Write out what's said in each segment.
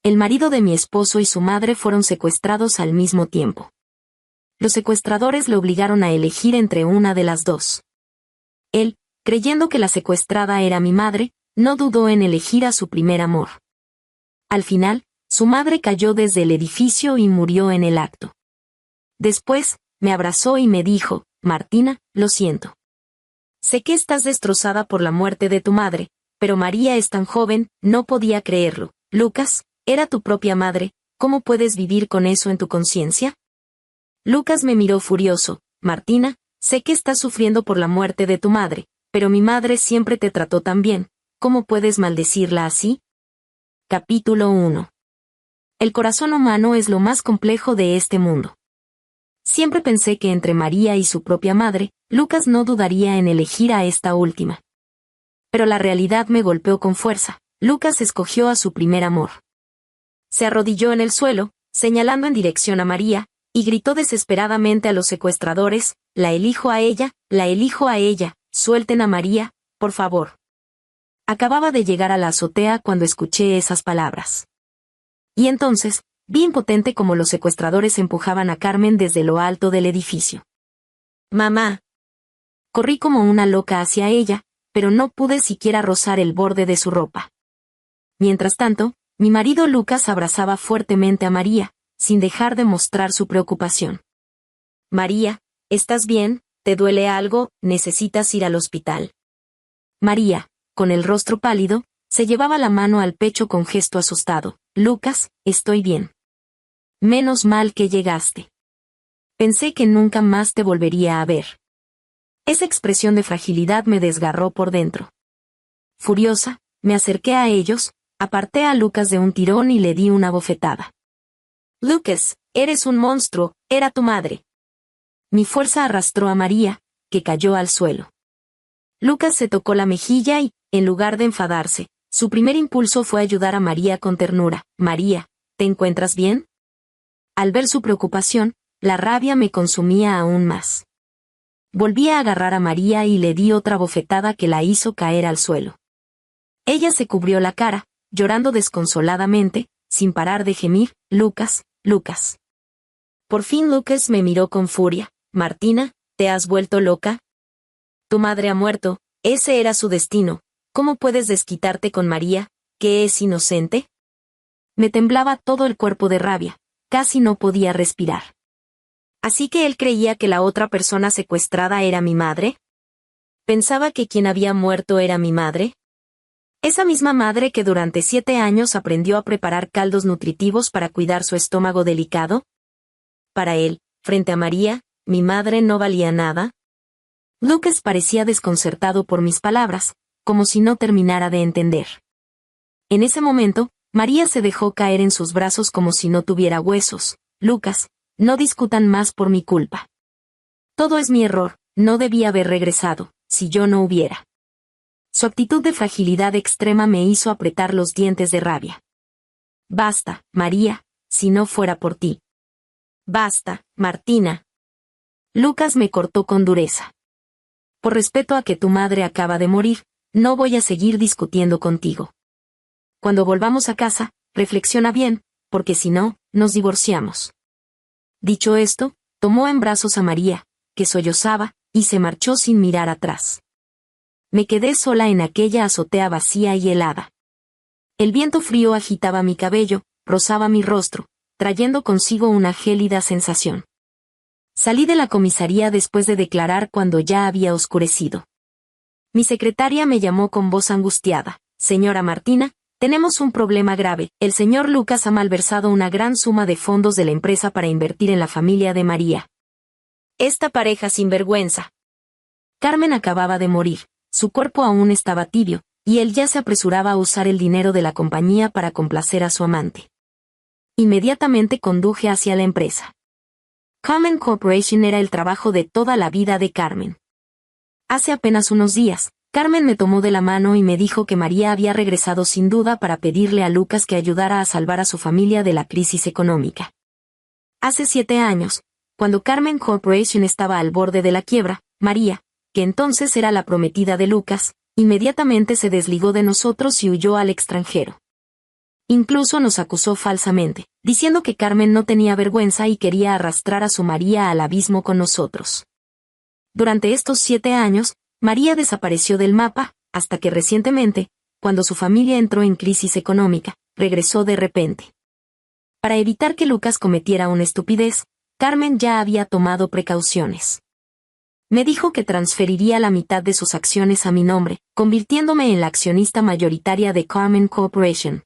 el marido de mi esposo y su madre fueron secuestrados al mismo tiempo. Los secuestradores le obligaron a elegir entre una de las dos. Él, creyendo que la secuestrada era mi madre, no dudó en elegir a su primer amor. Al final, su madre cayó desde el edificio y murió en el acto. Después, me abrazó y me dijo, Martina, lo siento. Sé que estás destrozada por la muerte de tu madre, pero María es tan joven, no podía creerlo. Lucas, era tu propia madre, ¿cómo puedes vivir con eso en tu conciencia? Lucas me miró furioso, Martina, sé que estás sufriendo por la muerte de tu madre, pero mi madre siempre te trató tan bien, ¿cómo puedes maldecirla así? Capítulo 1. El corazón humano es lo más complejo de este mundo. Siempre pensé que entre María y su propia madre, Lucas no dudaría en elegir a esta última. Pero la realidad me golpeó con fuerza. Lucas escogió a su primer amor. Se arrodilló en el suelo, señalando en dirección a María, y gritó desesperadamente a los secuestradores, la elijo a ella, suelten a María, por favor. Acababa de llegar a la azotea cuando escuché esas palabras. Y entonces, vi impotente cómo los secuestradores empujaban a Carmen desde lo alto del edificio. ¡Mamá! Corrí como una loca hacia ella, pero no pude siquiera rozar el borde de su ropa. Mientras tanto, mi marido Lucas abrazaba fuertemente a María, sin dejar de mostrar su preocupación. María, ¿estás bien? ¿Te duele algo? ¿Necesitas ir al hospital? María, con el rostro pálido, se llevaba la mano al pecho con gesto asustado. Lucas, estoy bien. Menos mal que llegaste. Pensé que nunca más te volvería a ver. Esa expresión de fragilidad me desgarró por dentro. Furiosa, me acerqué a ellos, aparté a Lucas de un tirón y le di una bofetada. Lucas, eres un monstruo, era tu madre. Mi fuerza arrastró a María, que cayó al suelo. Lucas se tocó la mejilla y, en lugar de enfadarse, su primer impulso fue ayudar a María con ternura. María, ¿te encuentras bien? Al ver su preocupación, la rabia me consumía aún más. Volví a agarrar a María y le di otra bofetada que la hizo caer al suelo. Ella se cubrió la cara, llorando desconsoladamente, sin parar de gemir, Lucas, Lucas. Por fin Lucas me miró con furia. Martina, ¿te has vuelto loca? Tu madre ha muerto, ese era su destino. ¿Cómo puedes desquitarte con María, que es inocente? Me temblaba todo el cuerpo de rabia, casi no podía respirar. ¿Así que él creía que la otra persona secuestrada era mi madre? ¿Pensaba que quien había muerto era mi madre? Esa misma madre que durante 7 años aprendió a preparar caldos nutritivos para cuidar su estómago delicado. Para él, frente a María, mi madre no valía nada. Lucas parecía desconcertado por mis palabras, como si no terminara de entender. En ese momento, María se dejó caer en sus brazos como si no tuviera huesos. Lucas, no discutan más por mi culpa. Todo es mi error, no debí haber regresado, si yo no hubiera. Su actitud de fragilidad extrema me hizo apretar los dientes de rabia. Basta, María, si no fuera por ti. Basta, Martina. Lucas me cortó con dureza. Por respeto a que tu madre acaba de morir, no voy a seguir discutiendo contigo. Cuando volvamos a casa, reflexiona bien, porque si no, nos divorciamos. Dicho esto, tomó en brazos a María, que sollozaba, y se marchó sin mirar atrás. Me quedé sola en aquella azotea vacía y helada. El viento frío agitaba mi cabello, rozaba mi rostro, trayendo consigo una gélida sensación. Salí de la comisaría después de declarar cuando ya había oscurecido. Mi secretaria me llamó con voz angustiada. Señora Martina, tenemos un problema grave. El señor Lucas ha malversado una gran suma de fondos de la empresa para invertir en la familia de María. Esta pareja sinvergüenza. Carmen acababa de morir, su cuerpo aún estaba tibio, y él ya se apresuraba a usar el dinero de la compañía para complacer a su amante. Inmediatamente conduje hacia la empresa. Carmen Corporation era el trabajo de toda la vida de Carmen. Hace apenas unos días, Carmen me tomó de la mano y me dijo que María había regresado sin duda para pedirle a Lucas que ayudara a salvar a su familia de la crisis económica. Hace 7 años, cuando Carmen Corporation estaba al borde de la quiebra, María, que entonces era la prometida de Lucas, inmediatamente se desligó de nosotros y huyó al extranjero. Incluso nos acusó falsamente, diciendo que Carmen no tenía vergüenza y quería arrastrar a su María al abismo con nosotros. Durante estos 7 años, María desapareció del mapa, hasta que recientemente, cuando su familia entró en crisis económica, regresó de repente. Para evitar que Lucas cometiera una estupidez, Carmen ya había tomado precauciones. Me dijo que transferiría la mitad de sus acciones a mi nombre, convirtiéndome en la accionista mayoritaria de Carmen Corporation.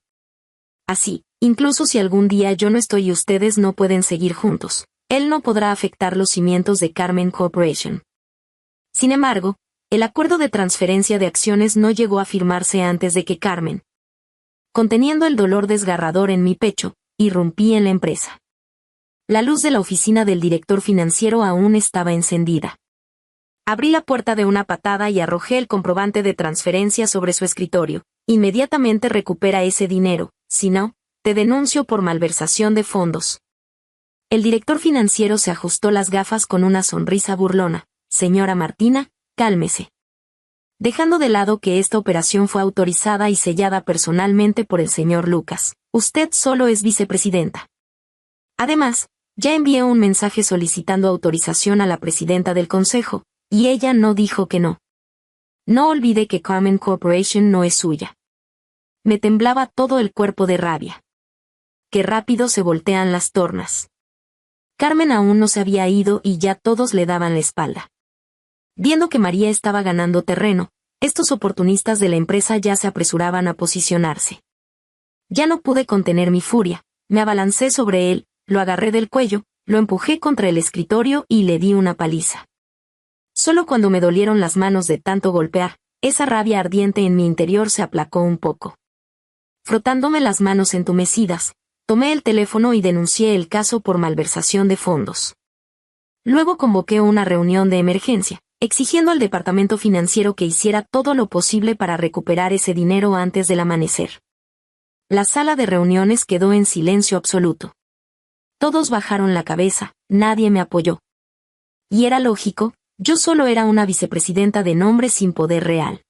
Así, incluso si algún día yo no estoy y ustedes no pueden seguir juntos, él no podrá afectar los cimientos de Carmen Corporation. Sin embargo, el acuerdo de transferencia de acciones no llegó a firmarse antes de que Carmen, conteniendo el dolor desgarrador en mi pecho, irrumpí en la empresa. La luz de la oficina del director financiero aún estaba encendida. Abrí la puerta de una patada y arrojé el comprobante de transferencia sobre su escritorio. Inmediatamente recupera ese dinero, si no, te denuncio por malversación de fondos. El director financiero se ajustó las gafas con una sonrisa burlona. Señora Martina, cálmese. Dejando de lado que esta operación fue autorizada y sellada personalmente por el señor Lucas, usted solo es vicepresidenta. Además, ya envié un mensaje solicitando autorización a la presidenta del consejo, y ella no dijo que no. No olvide que Carmen Corporation no es suya. Me temblaba todo el cuerpo de rabia. Qué rápido se voltean las tornas. Carmen aún no se había ido y ya todos le daban la espalda. Viendo que María estaba ganando terreno, estos oportunistas de la empresa ya se apresuraban a posicionarse. Ya no pude contener mi furia, me abalancé sobre él, lo agarré del cuello, lo empujé contra el escritorio y le di una paliza. Solo cuando me dolieron las manos de tanto golpear, esa rabia ardiente en mi interior se aplacó un poco. Frotándome las manos entumecidas, tomé el teléfono y denuncié el caso por malversación de fondos. Luego convoqué una reunión de emergencia, exigiendo al departamento financiero que hiciera todo lo posible para recuperar ese dinero antes del amanecer. La sala de reuniones quedó en silencio absoluto. Todos bajaron la cabeza, nadie me apoyó. Y era lógico, yo solo era una vicepresidenta de nombre sin poder real.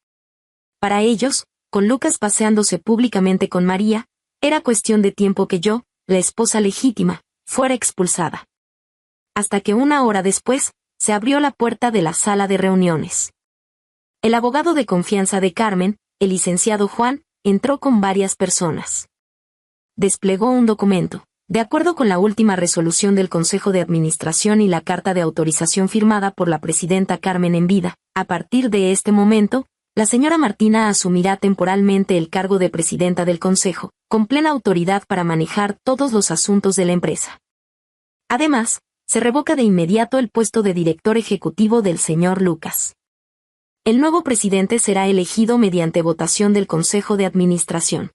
Para ellos, con Lucas paseándose públicamente con María, era cuestión de tiempo que yo, la esposa legítima, fuera expulsada. Hasta que 1 hora después, se abrió la puerta de la sala de reuniones. El abogado de confianza de Carmen, el licenciado Juan, entró con varias personas. Desplegó un documento. De acuerdo con la última resolución del Consejo de Administración y la carta de autorización firmada por la presidenta Carmen en vida, a partir de este momento, la señora Martina asumirá temporalmente el cargo de presidenta del Consejo, con plena autoridad para manejar todos los asuntos de la empresa. Además, se revoca de inmediato el puesto de director ejecutivo del señor Lucas. El nuevo presidente será elegido mediante votación del Consejo de Administración.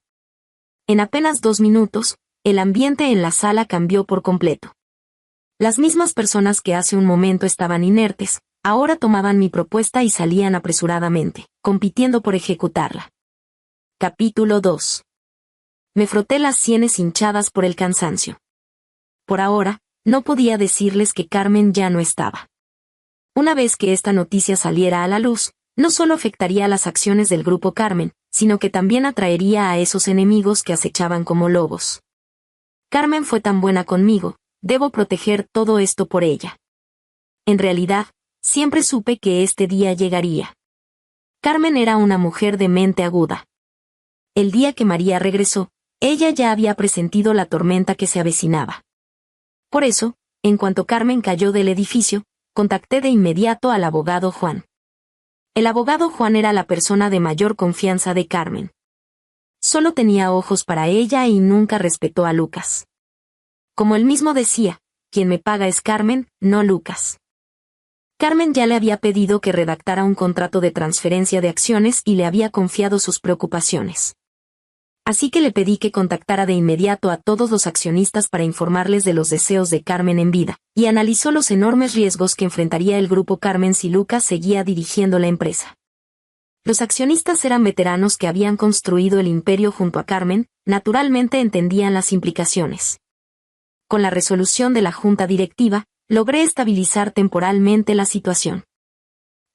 En apenas 2 minutos, el ambiente en la sala cambió por completo. Las mismas personas que hace un momento estaban inertes, ahora tomaban mi propuesta y salían apresuradamente, compitiendo por ejecutarla. Capítulo 2. Me froté las sienes hinchadas por el cansancio. Por ahora, no podía decirles que Carmen ya no estaba. Una vez que esta noticia saliera a la luz, no solo afectaría a las acciones del Grupo Carmen, sino que también atraería a esos enemigos que acechaban como lobos. Carmen fue tan buena conmigo, debo proteger todo esto por ella. En realidad, siempre supe que este día llegaría. Carmen era una mujer de mente aguda. El día que María regresó, ella ya había presentido la tormenta que se avecinaba. Por eso, en cuanto Carmen cayó del edificio, contacté de inmediato al abogado Juan. El abogado Juan era la persona de mayor confianza de Carmen. Solo tenía ojos para ella y nunca respetó a Lucas. Como él mismo decía, quien me paga es Carmen, no Lucas. Carmen ya le había pedido que redactara un contrato de transferencia de acciones y le había confiado sus preocupaciones. Así que le pedí que contactara de inmediato a todos los accionistas para informarles de los deseos de Carmen en vida, y analizó los enormes riesgos que enfrentaría el Grupo Carmen si Lucas seguía dirigiendo la empresa. Los accionistas eran veteranos que habían construido el imperio junto a Carmen, naturalmente entendían las implicaciones. Con la resolución de la junta directiva, logré estabilizar temporalmente la situación.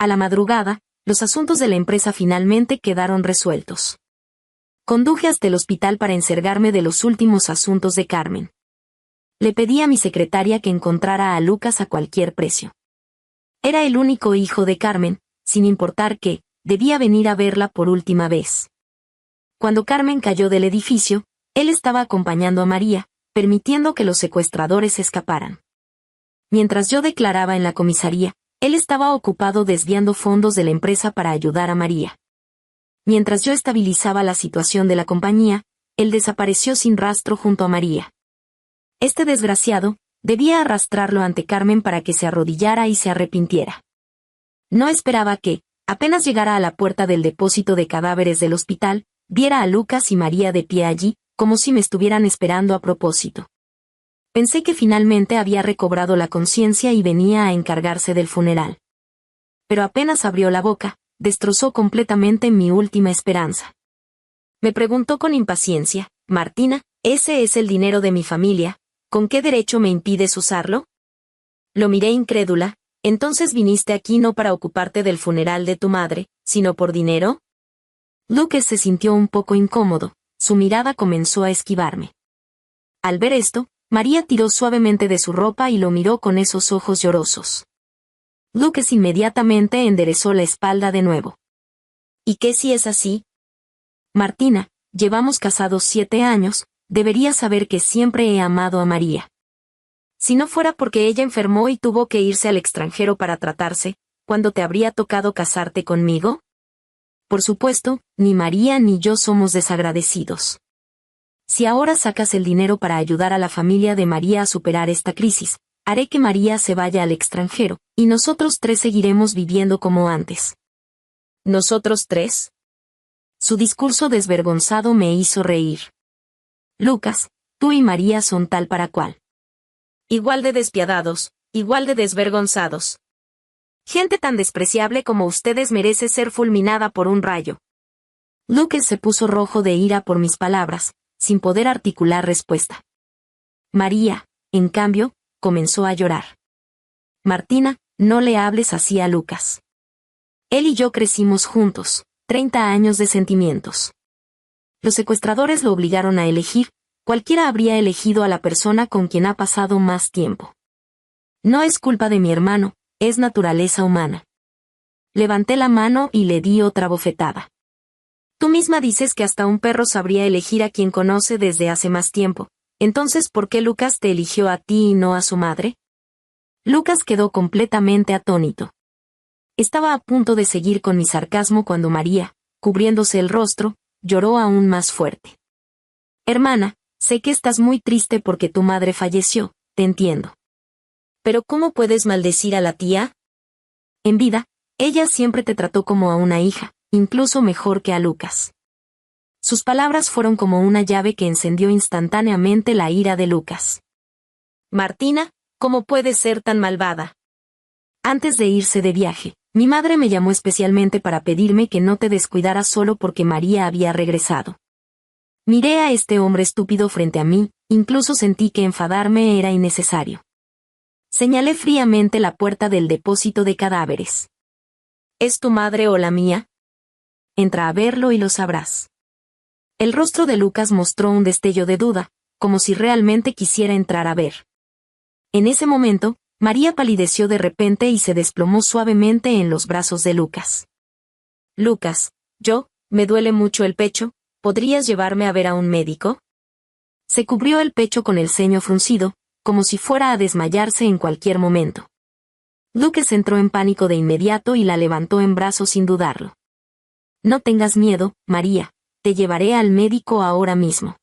A la madrugada, los asuntos de la empresa finalmente quedaron resueltos. Conduje hasta el hospital para encargarme de los últimos asuntos de Carmen. Le pedí a mi secretaria que encontrara a Lucas a cualquier precio. Era el único hijo de Carmen, sin importar que, debía venir a verla por última vez. Cuando Carmen cayó del edificio, él estaba acompañando a María, permitiendo que los secuestradores escaparan. Mientras yo declaraba en la comisaría, él estaba ocupado desviando fondos de la empresa para ayudar a María. Mientras yo estabilizaba la situación de la compañía, él desapareció sin rastro junto a María. Este desgraciado, debía arrastrarlo ante Carmen para que se arrodillara y se arrepintiera. No esperaba que, apenas llegara a la puerta del depósito de cadáveres del hospital, viera a Lucas y María de pie allí, como si me estuvieran esperando a propósito. Pensé que finalmente había recobrado la conciencia y venía a encargarse del funeral. Pero apenas abrió la boca, destrozó completamente mi última esperanza. Me preguntó con impaciencia: Martina, ese es el dinero de mi familia, ¿con qué derecho me impides usarlo? Lo miré incrédula. ¿Entonces viniste aquí no para ocuparte del funeral de tu madre, sino por dinero? Lucas se sintió un poco incómodo, su mirada comenzó a esquivarme. Al ver esto, María tiró suavemente de su ropa y lo miró con esos ojos llorosos. Lucas inmediatamente enderezó la espalda de nuevo. ¿Y qué si es así? Martina, llevamos casados 7 años, deberías saber que siempre he amado a María. Si no fuera porque ella enfermó y tuvo que irse al extranjero para tratarse, ¿cuándo te habría tocado casarte conmigo? Por supuesto, ni María ni yo somos desagradecidos. Si ahora sacas el dinero para ayudar a la familia de María a superar esta crisis, haré que María se vaya al extranjero, y nosotros 3 seguiremos viviendo como antes. ¿Nosotros 3? Su discurso desvergonzado me hizo reír. Lucas, tú y María son tal para cual. Igual de despiadados, igual de desvergonzados. Gente tan despreciable como ustedes merece ser fulminada por un rayo. Lucas se puso rojo de ira por mis palabras, sin poder articular respuesta. María, en cambio, comenzó a llorar. Martina, no le hables así a Lucas. Él y yo crecimos juntos, 30 años de sentimientos. Los secuestradores lo obligaron a elegir, cualquiera habría elegido a la persona con quien ha pasado más tiempo. No es culpa de mi hermano, es naturaleza humana. Levanté la mano y le di otra bofetada. Tú misma dices que hasta un perro sabría elegir a quien conoce desde hace más tiempo. Entonces, ¿por qué Lucas te eligió a ti y no a su madre? Lucas quedó completamente atónito. Estaba a punto de seguir con mi sarcasmo cuando María, cubriéndose el rostro, lloró aún más fuerte. Hermana, sé que estás muy triste porque tu madre falleció, te entiendo. Pero ¿cómo puedes maldecir a la tía? En vida, ella siempre te trató como a una hija, incluso mejor que a Lucas. Sus palabras fueron como una llave que encendió instantáneamente la ira de Lucas. Martina, ¿cómo puedes ser tan malvada? Antes de irse de viaje, mi madre me llamó especialmente para pedirme que no te descuidaras solo porque María había regresado. Miré a este hombre estúpido frente a mí, incluso sentí que enfadarme era innecesario. Señalé fríamente la puerta del depósito de cadáveres. ¿Es tu madre o la mía? Entra a verlo y lo sabrás. El rostro de Lucas mostró un destello de duda, como si realmente quisiera entrar a ver. En ese momento, María palideció de repente y se desplomó suavemente en los brazos de Lucas. Lucas, me duele mucho el pecho, ¿podrías llevarme a ver a un médico? Se cubrió el pecho con el ceño fruncido, como si fuera a desmayarse en cualquier momento. Lucas entró en pánico de inmediato y la levantó en brazos sin dudarlo. No tengas miedo, María, te llevaré al médico ahora mismo.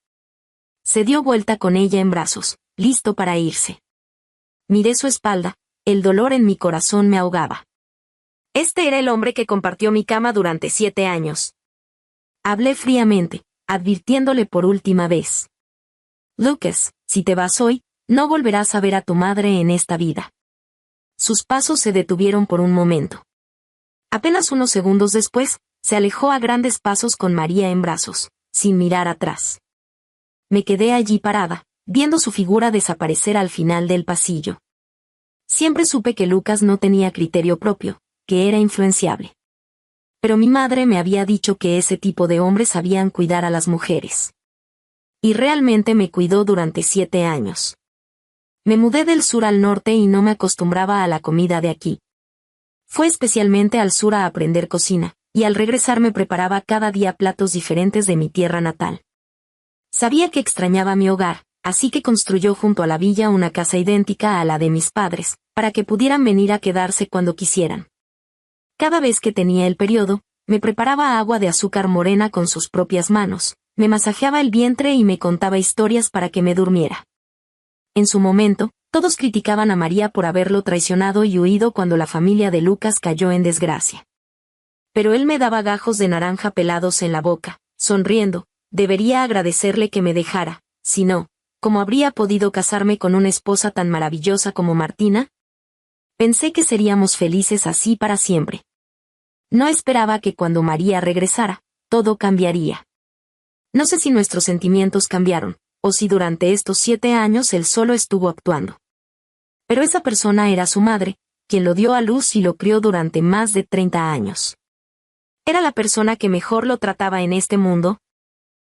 Se dio vuelta con ella en brazos, listo para irse. Miré su espalda, el dolor en mi corazón me ahogaba. Este era el hombre que compartió mi cama durante 7 años. Hablé fríamente, advirtiéndole por última vez. Lucas, si te vas hoy, no volverás a ver a tu madre en esta vida. Sus pasos se detuvieron por un momento. Apenas unos segundos después, se alejó a grandes pasos con María en brazos, sin mirar atrás. Me quedé allí parada, viendo su figura desaparecer al final del pasillo. Siempre supe que Lucas no tenía criterio propio, que era influenciable. Pero mi madre me había dicho que ese tipo de hombres sabían cuidar a las mujeres. Y realmente me cuidó durante 7 años. Me mudé del sur al norte y no me acostumbraba a la comida de aquí. Fue especialmente al sur a aprender cocina, y al regresar me preparaba cada día platos diferentes de mi tierra natal. Sabía que extrañaba mi hogar, así que construyó junto a la villa una casa idéntica a la de mis padres, para que pudieran venir a quedarse cuando quisieran. Cada vez que tenía el periodo, me preparaba agua de azúcar morena con sus propias manos, me masajeaba el vientre y me contaba historias para que me durmiera. En su momento, todos criticaban a María por haberlo traicionado y huido cuando la familia de Lucas cayó en desgracia. Pero él me daba gajos de naranja pelados en la boca, sonriendo. Debería agradecerle que me dejara, si no, ¿cómo habría podido casarme con una esposa tan maravillosa como Martina? Pensé que seríamos felices así para siempre. No esperaba que cuando María regresara, todo cambiaría. No sé si nuestros sentimientos cambiaron, o si durante estos 7 años él solo estuvo actuando. Pero esa persona era su madre, quien lo dio a luz y lo crió durante más de 30 años. ¿Era la persona que mejor lo trataba en este mundo?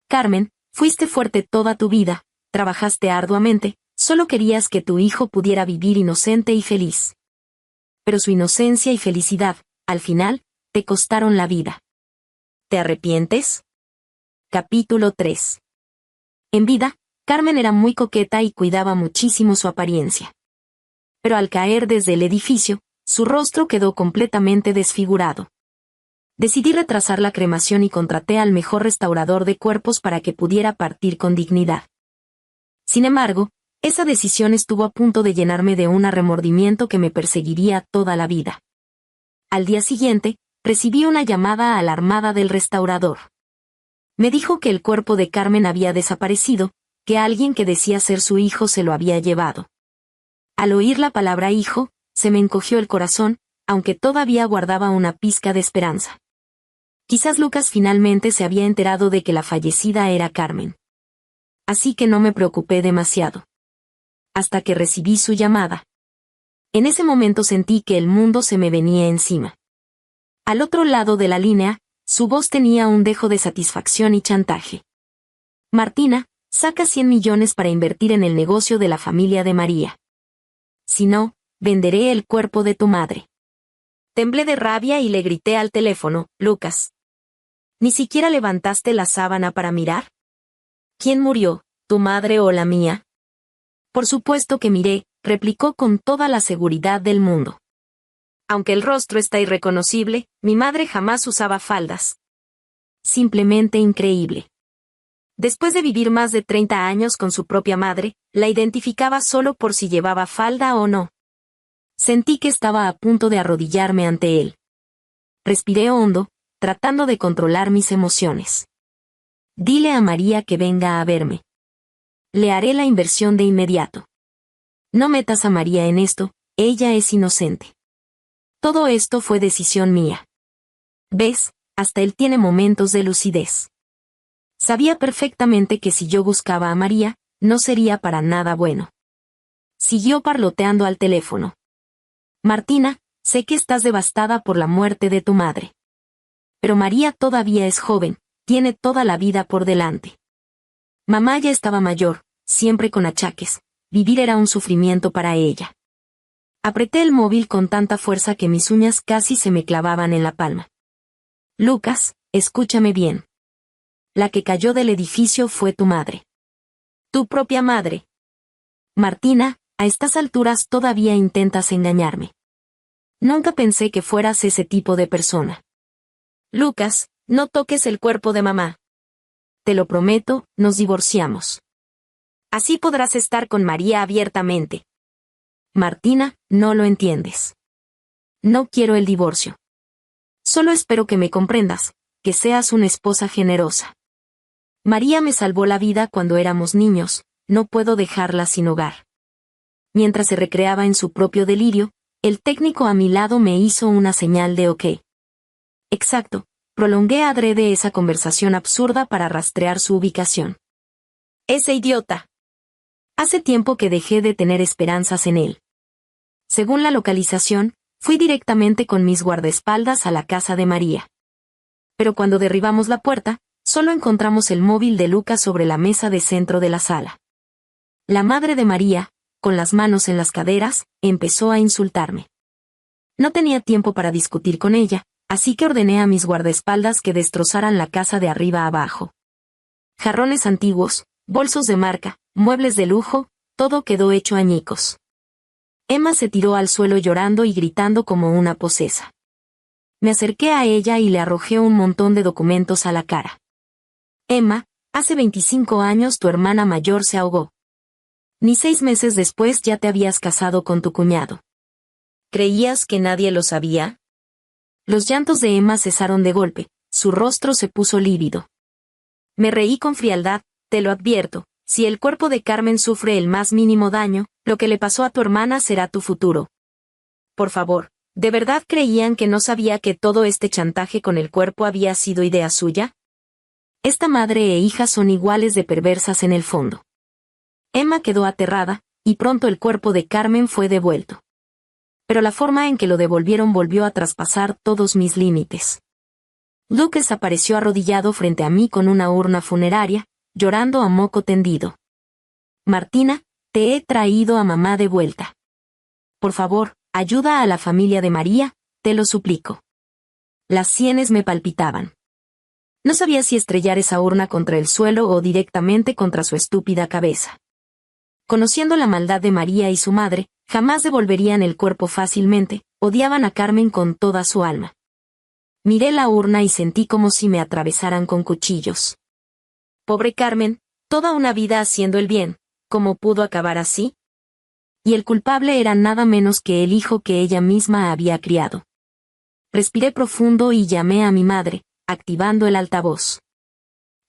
Carmen, fuiste fuerte toda tu vida, trabajaste arduamente, solo querías que tu hijo pudiera vivir inocente y feliz. Pero su inocencia y felicidad, al final, te costaron la vida. ¿Te arrepientes? Capítulo 3. En vida, Carmen era muy coqueta y cuidaba muchísimo su apariencia. Pero al caer desde el edificio, su rostro quedó completamente desfigurado. Decidí retrasar la cremación y contraté al mejor restaurador de cuerpos para que pudiera partir con dignidad. Sin embargo, esa decisión estuvo a punto de llenarme de un remordimiento que me perseguiría toda la vida. Al día siguiente, recibí una llamada alarmada del restaurador. Me dijo que el cuerpo de Carmen había desaparecido, que alguien que decía ser su hijo se lo había llevado. Al oír la palabra hijo, se me encogió el corazón, aunque todavía guardaba una pizca de esperanza. Quizás Lucas finalmente se había enterado de que la fallecida era Carmen. Así que no me preocupé demasiado. Hasta que recibí su llamada. En ese momento sentí que el mundo se me venía encima. Al otro lado de la línea, su voz tenía un dejo de satisfacción y chantaje. Martina, saca 100 millones para invertir en el negocio de la familia de María. Si no, venderé el cuerpo de tu madre. Temblé de rabia y le grité al teléfono, Lucas. ¿Ni siquiera levantaste la sábana para mirar? ¿Quién murió, tu madre o la mía? Por supuesto que miré, replicó con toda la seguridad del mundo. Aunque el rostro está irreconocible, mi madre jamás usaba faldas. Simplemente increíble. Después de vivir más de 30 años con su propia madre, la identificaba solo por si llevaba falda o no. Sentí que estaba a punto de arrodillarme ante él. Respiré hondo, tratando de controlar mis emociones. Dile a María que venga a verme. Le haré la inversión de inmediato. No metas a María en esto, ella es inocente. Todo esto fue decisión mía. ¿Ves? Hasta él tiene momentos de lucidez. Sabía perfectamente que si yo buscaba a María, no sería para nada bueno. Siguió parloteando al teléfono. Martina, sé que estás devastada por la muerte de tu madre. Pero María todavía es joven, tiene toda la vida por delante. Mamá ya estaba mayor, siempre con achaques, vivir era un sufrimiento para ella. Apreté el móvil con tanta fuerza que mis uñas casi se me clavaban en la palma. Lucas, escúchame bien. La que cayó del edificio fue tu madre. Tu propia madre. Martina, a estas alturas todavía intentas engañarme. Nunca pensé que fueras ese tipo de persona. Lucas, no toques el cuerpo de mamá. Te lo prometo, nos divorciamos. Así podrás estar con María abiertamente. Martina, no lo entiendes. No quiero el divorcio. Solo espero que me comprendas, que seas una esposa generosa. María me salvó la vida cuando éramos niños, no puedo dejarla sin hogar. Mientras se recreaba en su propio delirio, el técnico a mi lado me hizo una señal de OK. Exacto, prolongué adrede esa conversación absurda para rastrear su ubicación. Ese idiota. Hace tiempo que dejé de tener esperanzas en él. Según la localización, fui directamente con mis guardaespaldas a la casa de María. pero cuando derribamos la puerta, solo encontramos el móvil de Lucas sobre la mesa de centro de la sala. La madre de María, con las manos en las caderas, empezó a insultarme. No tenía tiempo para discutir con ella, así que ordené a mis guardaespaldas que destrozaran la casa de arriba a abajo. Jarrones antiguos, bolsos de marca, muebles de lujo, todo quedó hecho añicos. Emma se tiró al suelo llorando y gritando como una posesa. Me acerqué a ella y le arrojé un montón de documentos a la cara. Emma, hace 25 años tu hermana mayor se ahogó. Ni 6 meses después ya te habías casado con tu cuñado. ¿Creías que nadie lo sabía? Los llantos de Emma cesaron de golpe, su rostro se puso lívido. Me reí con frialdad, te lo advierto, si el cuerpo de Carmen sufre el más mínimo daño, lo que le pasó a tu hermana será tu futuro. Por favor, ¿de verdad creían que no sabía que todo este chantaje con el cuerpo había sido idea suya? Esta madre e hija son iguales de perversas en el fondo. Emma quedó aterrada, y pronto el cuerpo de Carmen fue devuelto. Pero la forma en que lo devolvieron volvió a traspasar todos mis límites. Lucas apareció arrodillado frente a mí con una urna funeraria, llorando a moco tendido. Martina, te he traído a mamá de vuelta. Por favor, ayuda a la familia de María, te lo suplico. Las sienes me palpitaban. No sabía si estrellar esa urna contra el suelo o directamente contra su estúpida cabeza. Conociendo la maldad de María y su madre, jamás devolverían el cuerpo fácilmente, odiaban a Carmen con toda su alma. Miré la urna y sentí como si me atravesaran con cuchillos. Pobre Carmen, toda una vida haciendo el bien, ¿cómo pudo acabar así? Y el culpable era nada menos que el hijo que ella misma había criado. Respiré profundo y llamé a mi madre, activando el altavoz.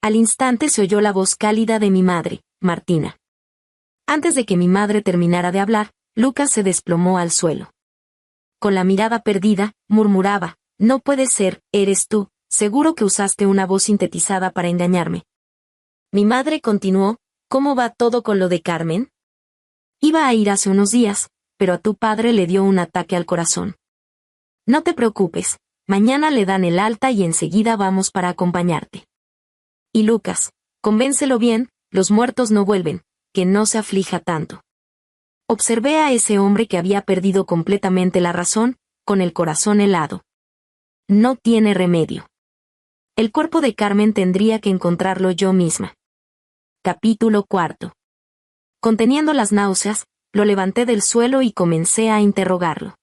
Al instante se oyó la voz cálida de mi madre, Martina. Antes de que mi madre terminara de hablar, Lucas se desplomó al suelo. Con la mirada perdida, murmuraba, no puede ser, eres tú, seguro que usaste una voz sintetizada para engañarme. Mi madre continuó, ¿cómo va todo con lo de Carmen? Iba a ir hace unos días, pero a tu padre le dio un ataque al corazón. No te preocupes, mañana le dan el alta y enseguida vamos para acompañarte. Y Lucas, convéncelo bien, los muertos no vuelven, que no se aflija tanto. Observé a ese hombre que había perdido completamente la razón, con el corazón helado. No tiene remedio. El cuerpo de Carmen tendría que encontrarlo yo misma. Capítulo 4. Conteniendo las náuseas, lo levanté del suelo y comencé a interrogarlo.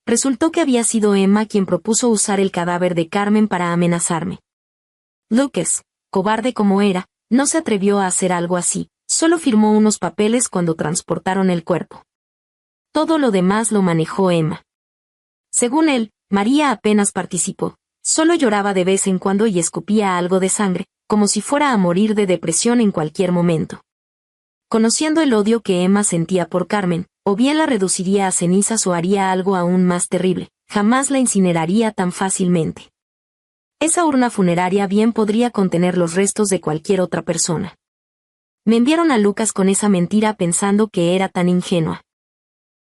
Resultó que había sido Emma quien propuso usar el cadáver de Carmen para amenazarme. Lucas, cobarde como era, no se atrevió a hacer algo así, solo firmó unos papeles cuando transportaron el cuerpo. Todo lo demás lo manejó Emma. Según él, María apenas participó, solo lloraba de vez en cuando y escupía algo de sangre, como si fuera a morir de depresión en cualquier momento. Conociendo el odio que Emma sentía por Carmen, o bien la reduciría a cenizas o haría algo aún más terrible, jamás la incineraría tan fácilmente. Esa urna funeraria bien podría contener los restos de cualquier otra persona. Me enviaron a Lucas con esa mentira pensando que era tan ingenua.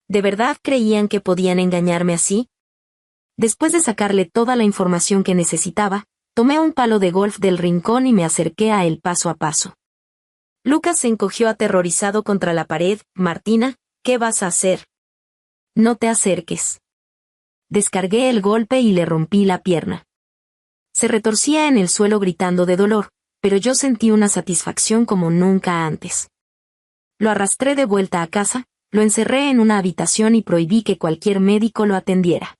¿De verdad creían que podían engañarme así? Después de sacarle toda la información que necesitaba, tomé un palo de golf del rincón y me acerqué a él paso a paso. Lucas se encogió aterrorizado contra la pared. Martina, ¿qué vas a hacer? No te acerques. Descargué el golpe y le rompí la pierna. Se retorcía en el suelo gritando de dolor, pero yo sentí una satisfacción como nunca antes. Lo arrastré de vuelta a casa, lo encerré en una habitación y prohibí que cualquier médico lo atendiera.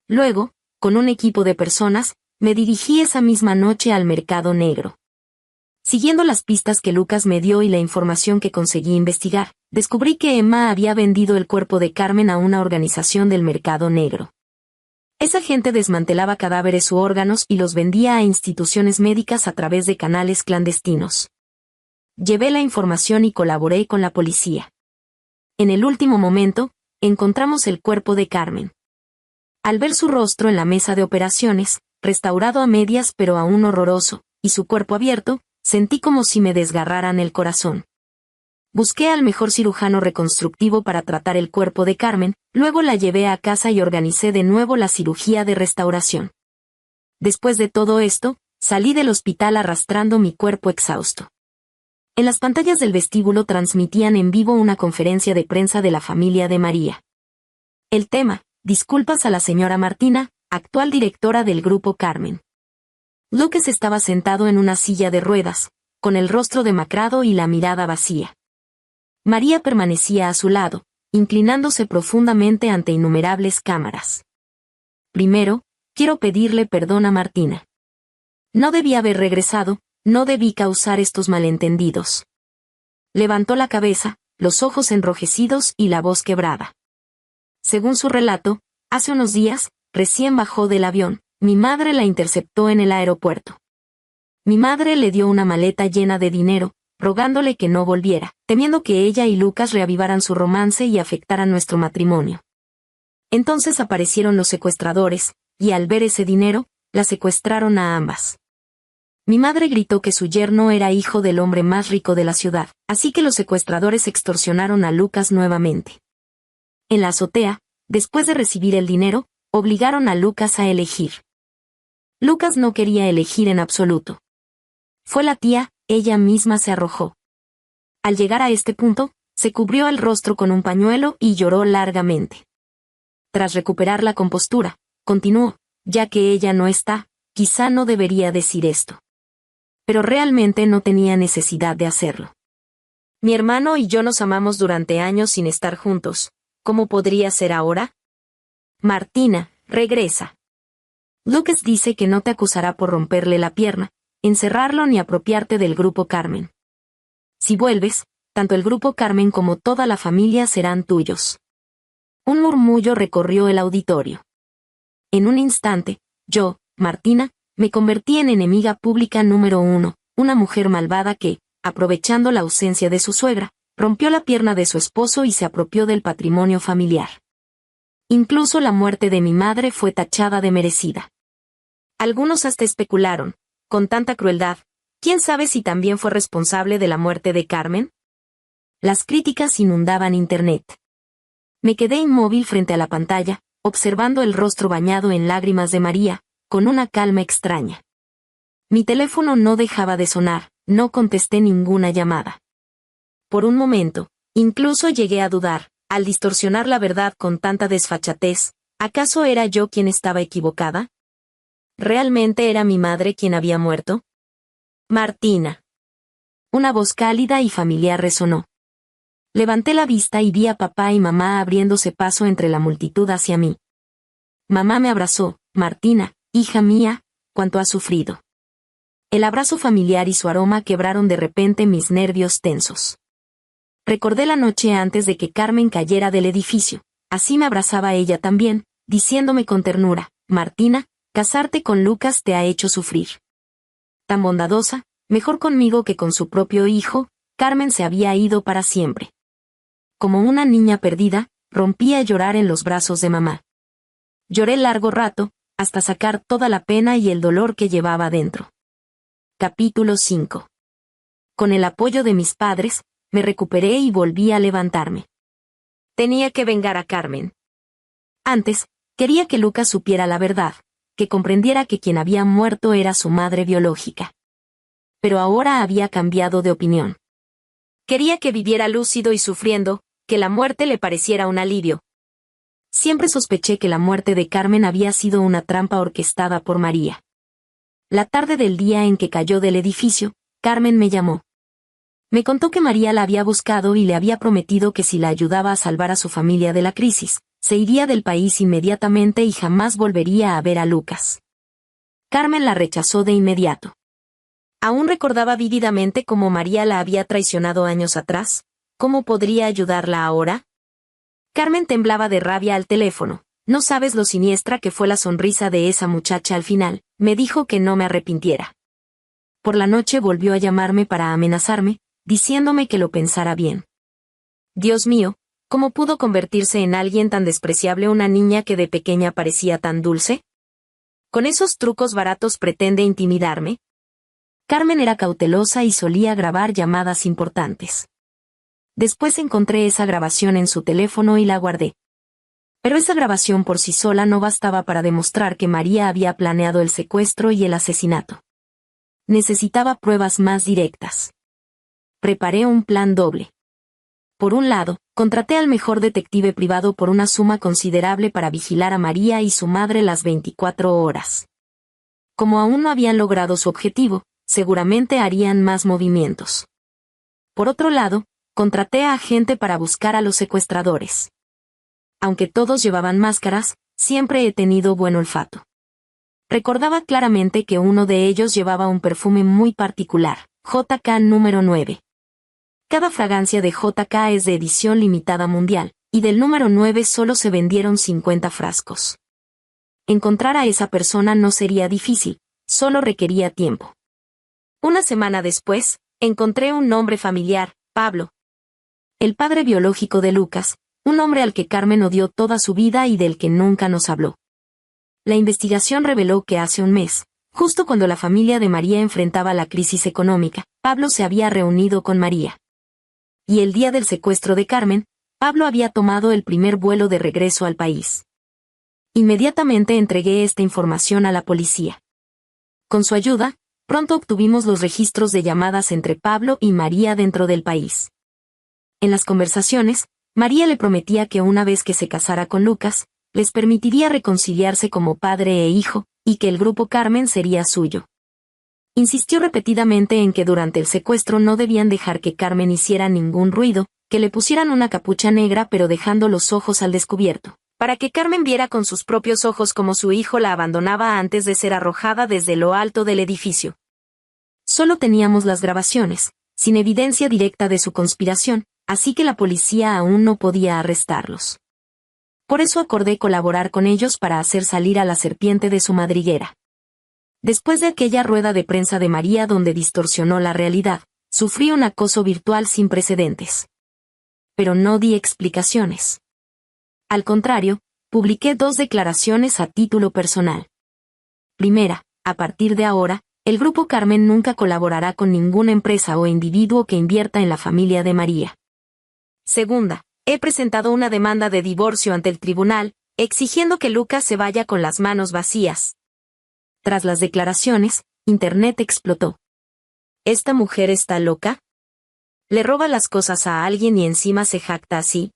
Luego, con un equipo de personas, me dirigí esa misma noche al mercado negro. Siguiendo las pistas que Lucas me dio y la información que conseguí investigar, descubrí que Emma había vendido el cuerpo de Carmen a una organización del mercado negro. Esa gente desmantelaba cadáveres u órganos y los vendía a instituciones médicas a través de canales clandestinos. Llevé la información y colaboré con la policía. En el último momento, encontramos el cuerpo de Carmen. Al ver su rostro en la mesa de operaciones, restaurado a medias pero aún horroroso, y su cuerpo abierto, sentí como si me desgarraran el corazón. Busqué al mejor cirujano reconstructivo para tratar el cuerpo de Carmen, luego la llevé a casa y organicé de nuevo la cirugía de restauración. Después de todo esto, salí del hospital arrastrando mi cuerpo exhausto. En las pantallas del vestíbulo transmitían en vivo una conferencia de prensa de la familia de María. El tema: disculpas a la señora Martina, actual directora del Grupo Carmen. Lucas estaba sentado en una silla de ruedas, con el rostro demacrado y la mirada vacía. María permanecía a su lado, inclinándose profundamente ante innumerables cámaras. Primero, quiero pedirle perdón a Martina. No debí haber regresado, no debí causar estos malentendidos. Levantó la cabeza, los ojos enrojecidos y la voz quebrada. Según su relato, hace unos días, recién bajó del avión, mi madre la interceptó en el aeropuerto. Mi madre le dio una maleta llena de dinero, rogándole que no volviera, temiendo que ella y Lucas reavivaran su romance y afectaran nuestro matrimonio. Entonces aparecieron los secuestradores, y al ver ese dinero, la secuestraron a ambas. Mi madre gritó que su yerno era hijo del hombre más rico de la ciudad, así que los secuestradores extorsionaron a Lucas nuevamente. En la azotea, después de recibir el dinero, obligaron a Lucas a elegir. Lucas no quería elegir en absoluto. Fue la tía, ella misma se arrojó. Al llegar a este punto, se cubrió el rostro con un pañuelo y lloró largamente. Tras recuperar la compostura, continuó: ya que ella no está, quizá no debería decir esto. Pero realmente no tenía necesidad de hacerlo. Mi hermano y yo nos amamos durante años sin estar juntos. ¿Cómo podría ser ahora? Martina, regresa. Lucas dice que no te acusará por romperle la pierna, encerrarlo ni apropiarte del Grupo Carmen. Si vuelves, tanto el Grupo Carmen como toda la familia serán tuyos. Un murmullo recorrió el auditorio. En un instante, yo, Martina, me convertí en enemiga pública número 1, una mujer malvada que, aprovechando la ausencia de su suegra, rompió la pierna de su esposo y se apropió del patrimonio familiar. Incluso la muerte de mi madre fue tachada de merecida. Algunos hasta especularon, con tanta crueldad, ¿quién sabe si también fue responsable de la muerte de Carmen? Las críticas inundaban Internet. Me quedé inmóvil frente a la pantalla, observando el rostro bañado en lágrimas de María, con una calma extraña. Mi teléfono no dejaba de sonar, no contesté ninguna llamada. Por un momento, incluso llegué a dudar, al distorsionar la verdad con tanta desfachatez, ¿acaso era yo quien estaba equivocada? ¿Realmente era mi madre quien había muerto? Martina. Una voz cálida y familiar resonó. Levanté la vista y vi a papá y mamá abriéndose paso entre la multitud hacia mí. Mamá me abrazó: Martina, hija mía, cuánto has sufrido. El abrazo familiar y su aroma quebraron de repente mis nervios tensos. Recordé la noche antes de que Carmen cayera del edificio, así me abrazaba ella también, diciéndome con ternura: Martina, casarte con Lucas te ha hecho sufrir. Tan bondadosa, mejor conmigo que con su propio hijo, Carmen se había ido para siempre. Como una niña perdida, rompí a llorar en los brazos de mamá. Lloré largo rato, hasta sacar toda la pena y el dolor que llevaba dentro. Capítulo 5. Con el apoyo de mis padres, me recuperé y volví a levantarme. Tenía que vengar a Carmen. Antes, quería que Lucas supiera la verdad, que comprendiera que quien había muerto era su madre biológica. Pero ahora había cambiado de opinión. Quería que viviera lúcido y sufriendo, que la muerte le pareciera un alivio. Siempre sospeché que la muerte de Carmen había sido una trampa orquestada por María. La tarde del día en que cayó del edificio, Carmen me llamó. Me contó que María la había buscado y le había prometido que si la ayudaba a salvar a su familia de la crisis, se iría del país inmediatamente y jamás volvería a ver a Lucas. Carmen la rechazó de inmediato. Aún recordaba vívidamente cómo María la había traicionado años atrás. ¿Cómo podría ayudarla ahora? Carmen temblaba de rabia al teléfono. No sabes lo siniestra que fue la sonrisa de esa muchacha al final. Me dijo que no me arrepintiera. Por la noche volvió a llamarme para amenazarme, diciéndome que lo pensara bien. Dios mío, ¿cómo pudo convertirse en alguien tan despreciable una niña que de pequeña parecía tan dulce? ¿Con esos trucos baratos pretende intimidarme? Carmen era cautelosa y solía grabar llamadas importantes. Después encontré esa grabación en su teléfono y la guardé. Pero esa grabación por sí sola no bastaba para demostrar que María había planeado el secuestro y el asesinato. Necesitaba pruebas más directas. Preparé un plan doble. Por un lado, contraté al mejor detective privado por una suma considerable para vigilar a María y su madre las 24 horas. Como aún no habían logrado su objetivo, seguramente harían más movimientos. Por otro lado, contraté a gente para buscar a los secuestradores. Aunque todos llevaban máscaras, siempre he tenido buen olfato. Recordaba claramente que uno de ellos llevaba un perfume muy particular, JK número 9. Cada fragancia de JK es de edición limitada mundial, y del número 9 solo se vendieron 50 frascos. Encontrar a esa persona no sería difícil, solo requería tiempo. Una semana después, encontré un nombre familiar, Pablo. El padre biológico de Lucas, un hombre al que Carmen odió toda su vida y del que nunca nos habló. La investigación reveló que hace un mes, justo cuando la familia de María enfrentaba la crisis económica, Pablo se había reunido con María. Y el día del secuestro de Carmen, Pablo había tomado el primer vuelo de regreso al país. Inmediatamente entregué esta información a la policía. Con su ayuda, pronto obtuvimos los registros de llamadas entre Pablo y María dentro del país. En las conversaciones, María le prometía que una vez que se casara con Lucas, les permitiría reconciliarse como padre e hijo, y que el grupo Carmen sería suyo. Insistió repetidamente en que durante el secuestro no debían dejar que Carmen hiciera ningún ruido, que le pusieran una capucha negra pero dejando los ojos al descubierto, para que Carmen viera con sus propios ojos cómo su hijo la abandonaba antes de ser arrojada desde lo alto del edificio. Solo teníamos las grabaciones, sin evidencia directa de su conspiración, así que la policía aún no podía arrestarlos. Por eso acordé colaborar con ellos para hacer salir a la serpiente de su madriguera. Después de aquella rueda de prensa de María donde distorsionó la realidad, sufrí un acoso virtual sin precedentes. Pero no di explicaciones. Al contrario, publiqué 2 declaraciones a título personal. Primera, a partir de ahora, el grupo Carmen nunca colaborará con ninguna empresa o individuo que invierta en la familia de María. Segunda, he presentado una demanda de divorcio ante el tribunal, exigiendo que Lucas se vaya con las manos vacías. Tras las declaraciones, Internet explotó. ¿Esta mujer está loca? ¿Le roba las cosas a alguien y encima se jacta así?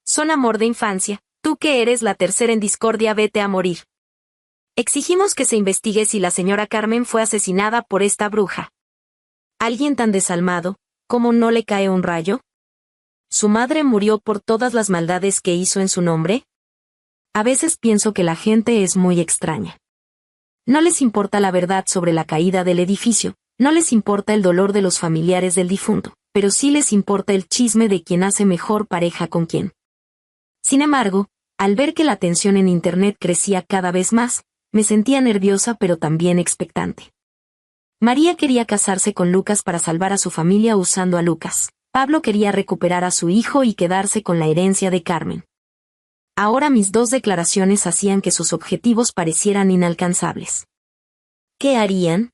Son amor de infancia, tú que eres la tercera en discordia, vete a morir. Exigimos que se investigue si la señora Carmen fue asesinada por esta bruja. ¿Alguien tan desalmado, cómo no le cae un rayo? ¿Su madre murió por todas las maldades que hizo en su nombre? A veces pienso que la gente es muy extraña. No les importa la verdad sobre la caída del edificio, no les importa el dolor de los familiares del difunto, pero sí les importa el chisme de quién hace mejor pareja con quién. Sin embargo, al ver que la tensión en Internet crecía cada vez más, me sentía nerviosa pero también expectante. María quería casarse con Lucas para salvar a su familia usando a Lucas. Pablo quería recuperar a su hijo y quedarse con la herencia de Carmen. Ahora mis 2 declaraciones hacían que sus objetivos parecieran inalcanzables. ¿Qué harían?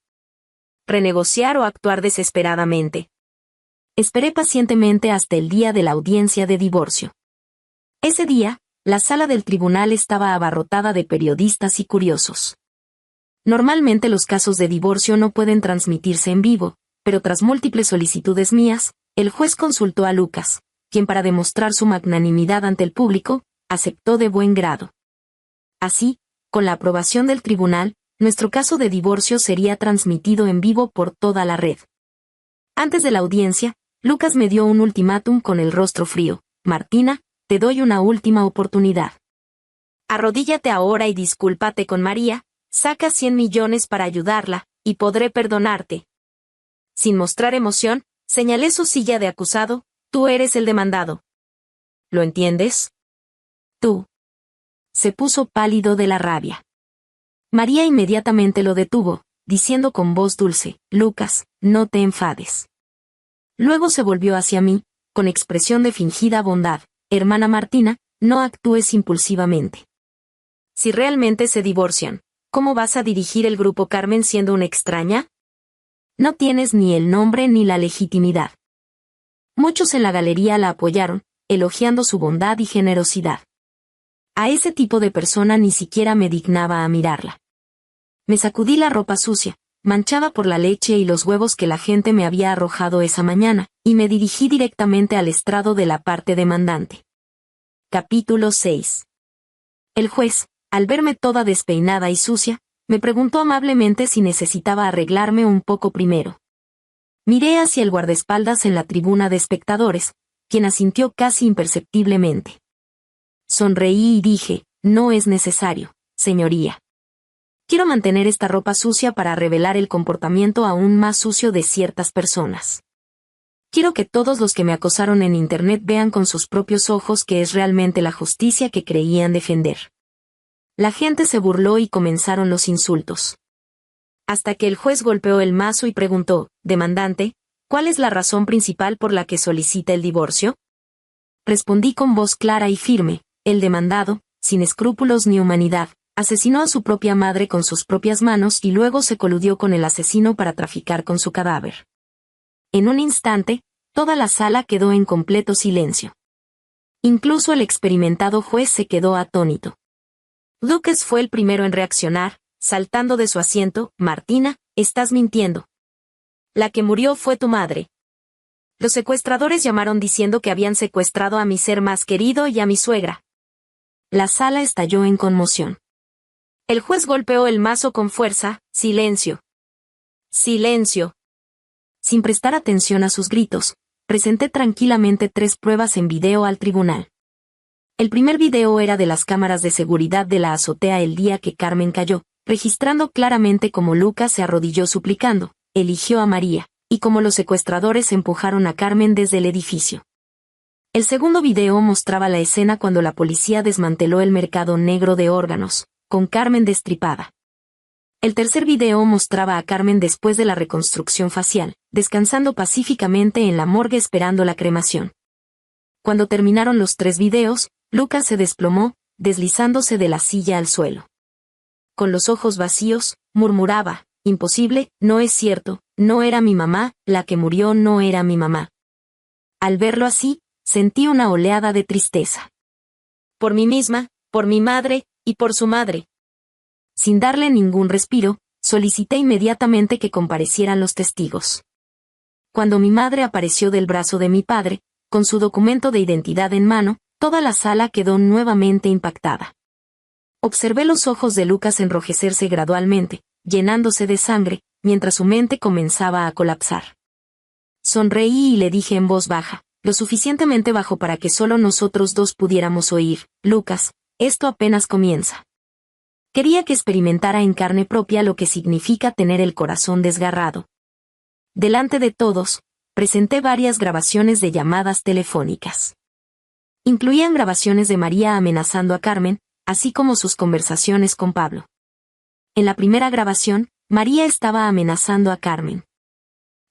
¿Renegociar o actuar desesperadamente? Esperé pacientemente hasta el día de la audiencia de divorcio. Ese día, la sala del tribunal estaba abarrotada de periodistas y curiosos. Normalmente los casos de divorcio no pueden transmitirse en vivo, pero tras múltiples solicitudes mías, el juez consultó a Lucas, quien para demostrar su magnanimidad ante el público, aceptó de buen grado. Así, con la aprobación del tribunal, nuestro caso de divorcio sería transmitido en vivo por toda la red. Antes de la audiencia, Lucas me dio un ultimátum con el rostro frío. Martina, te doy una última oportunidad. Arrodíllate ahora y discúlpate con María, saca 100 millones para ayudarla, y podré perdonarte. Sin mostrar emoción, señalé su silla de acusado, tú eres el demandado. ¿Lo entiendes? Tú. Se puso pálido de la rabia. María inmediatamente lo detuvo, diciendo con voz dulce, Lucas, no te enfades. Luego se volvió hacia mí, con expresión de fingida bondad, hermana Martina, no actúes impulsivamente. Si realmente se divorcian, ¿cómo vas a dirigir el grupo Carmen siendo una extraña? No tienes ni el nombre ni la legitimidad. Muchos en la galería la apoyaron, elogiando su bondad y generosidad. A ese tipo de persona ni siquiera me dignaba a mirarla. Me sacudí la ropa sucia, manchada por la leche y los huevos que la gente me había arrojado esa mañana, y me dirigí directamente al estrado de la parte demandante. Capítulo 6. El juez, al verme toda despeinada y sucia, me preguntó amablemente si necesitaba arreglarme un poco primero. Miré hacia el guardaespaldas en la tribuna de espectadores, quien asintió casi imperceptiblemente. Sonreí y dije, no es necesario, señoría. Quiero mantener esta ropa sucia para revelar el comportamiento aún más sucio de ciertas personas. Quiero que todos los que me acosaron en Internet vean con sus propios ojos que es realmente la justicia que creían defender. La gente se burló y comenzaron los insultos. Hasta que el juez golpeó el mazo y preguntó, demandante, ¿cuál es la razón principal por la que solicita el divorcio? Respondí con voz clara y firme, el demandado, sin escrúpulos ni humanidad, asesinó a su propia madre con sus propias manos y luego se coludió con el asesino para traficar con su cadáver. En un instante, toda la sala quedó en completo silencio. Incluso el experimentado juez se quedó atónito. Lucas fue el primero en reaccionar, saltando de su asiento. Martina, estás mintiendo. La que murió fue tu madre. Los secuestradores llamaron diciendo que habían secuestrado a mi ser más querido y a mi suegra. La sala estalló en conmoción. El juez golpeó el mazo con fuerza. Silencio. Silencio. Sin prestar atención a sus gritos, presenté tranquilamente 3 pruebas en video al tribunal. El primer video era de las cámaras de seguridad de la azotea el día que Carmen cayó, registrando claramente cómo Lucas se arrodilló suplicando, eligió a María, y cómo los secuestradores empujaron a Carmen desde el edificio. El segundo video mostraba la escena cuando la policía desmanteló el mercado negro de órganos, con Carmen destripada. El tercer video mostraba a Carmen después de la reconstrucción facial, descansando pacíficamente en la morgue esperando la cremación. Cuando terminaron los 3 videos, Lucas se desplomó, deslizándose de la silla al suelo. Con los ojos vacíos, murmuraba, imposible, no es cierto, no era mi mamá, la que murió no era mi mamá. Al verlo así, sentí una oleada de tristeza. Por mí misma, por mi madre, y por su madre. Sin darle ningún respiro, solicité inmediatamente que comparecieran los testigos. Cuando mi madre apareció del brazo de mi padre, con su documento de identidad en mano, toda la sala quedó nuevamente impactada. Observé los ojos de Lucas enrojecerse gradualmente, llenándose de sangre, mientras su mente comenzaba a colapsar. Sonreí y le dije en voz baja, lo suficientemente bajo para que solo nosotros 2 pudiéramos oír, Lucas, esto apenas comienza. Quería que experimentara en carne propia lo que significa tener el corazón desgarrado. Delante de todos, presenté varias grabaciones de llamadas telefónicas. Incluían grabaciones de María amenazando a Carmen, así como sus conversaciones con Pablo. En la primera grabación, María estaba amenazando a Carmen.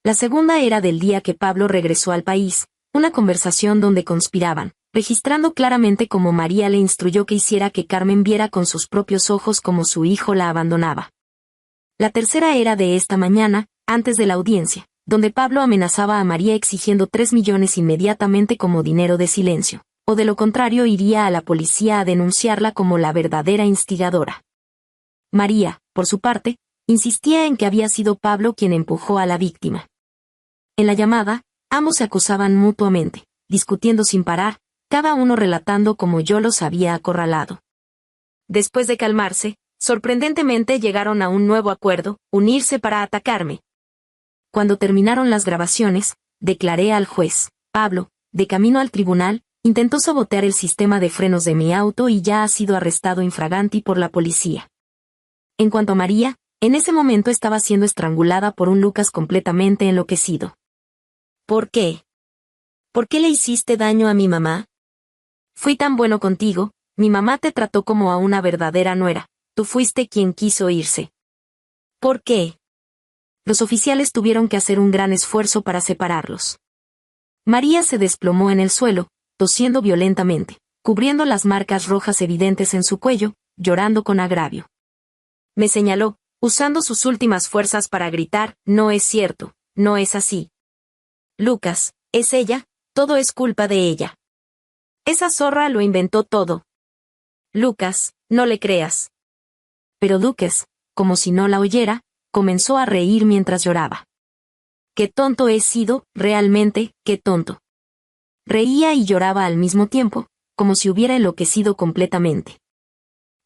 La segunda era del día que Pablo regresó al país, una conversación donde conspiraban, registrando claramente cómo María le instruyó que hiciera que Carmen viera con sus propios ojos cómo su hijo la abandonaba. La tercera era de esta mañana, antes de la audiencia, donde Pablo amenazaba a María exigiendo 3 millones inmediatamente como dinero de silencio, o de lo contrario iría a la policía a denunciarla como la verdadera instigadora. María, por su parte, insistía en que había sido Pablo quien empujó a la víctima. En la llamada, ambos se acusaban mutuamente, discutiendo sin parar, cada uno relatando cómo yo los había acorralado. Después de calmarse, sorprendentemente llegaron a un nuevo acuerdo, unirse para atacarme. Cuando terminaron las grabaciones, declaré al juez, Pablo, de camino al tribunal, intentó sabotear el sistema de frenos de mi auto y ya ha sido arrestado infraganti por la policía. En cuanto a María, en ese momento estaba siendo estrangulada por un Lucas completamente enloquecido. ¿Por qué? ¿Por qué le hiciste daño a mi mamá? Fui tan bueno contigo, mi mamá te trató como a una verdadera nuera, tú fuiste quien quiso irse. ¿Por qué? Los oficiales tuvieron que hacer un gran esfuerzo para separarlos. María se desplomó en el suelo, tosiendo violentamente, cubriendo las marcas rojas evidentes en su cuello, llorando con agravio. Me señaló, usando sus últimas fuerzas para gritar, no es cierto, no es así. Lucas, es ella, todo es culpa de ella. Esa zorra lo inventó todo. Lucas, no le creas. Pero Lucas, como si no la oyera, comenzó a reír mientras lloraba. Qué tonto he sido, realmente, qué tonto. Reía y lloraba al mismo tiempo, como si hubiera enloquecido completamente.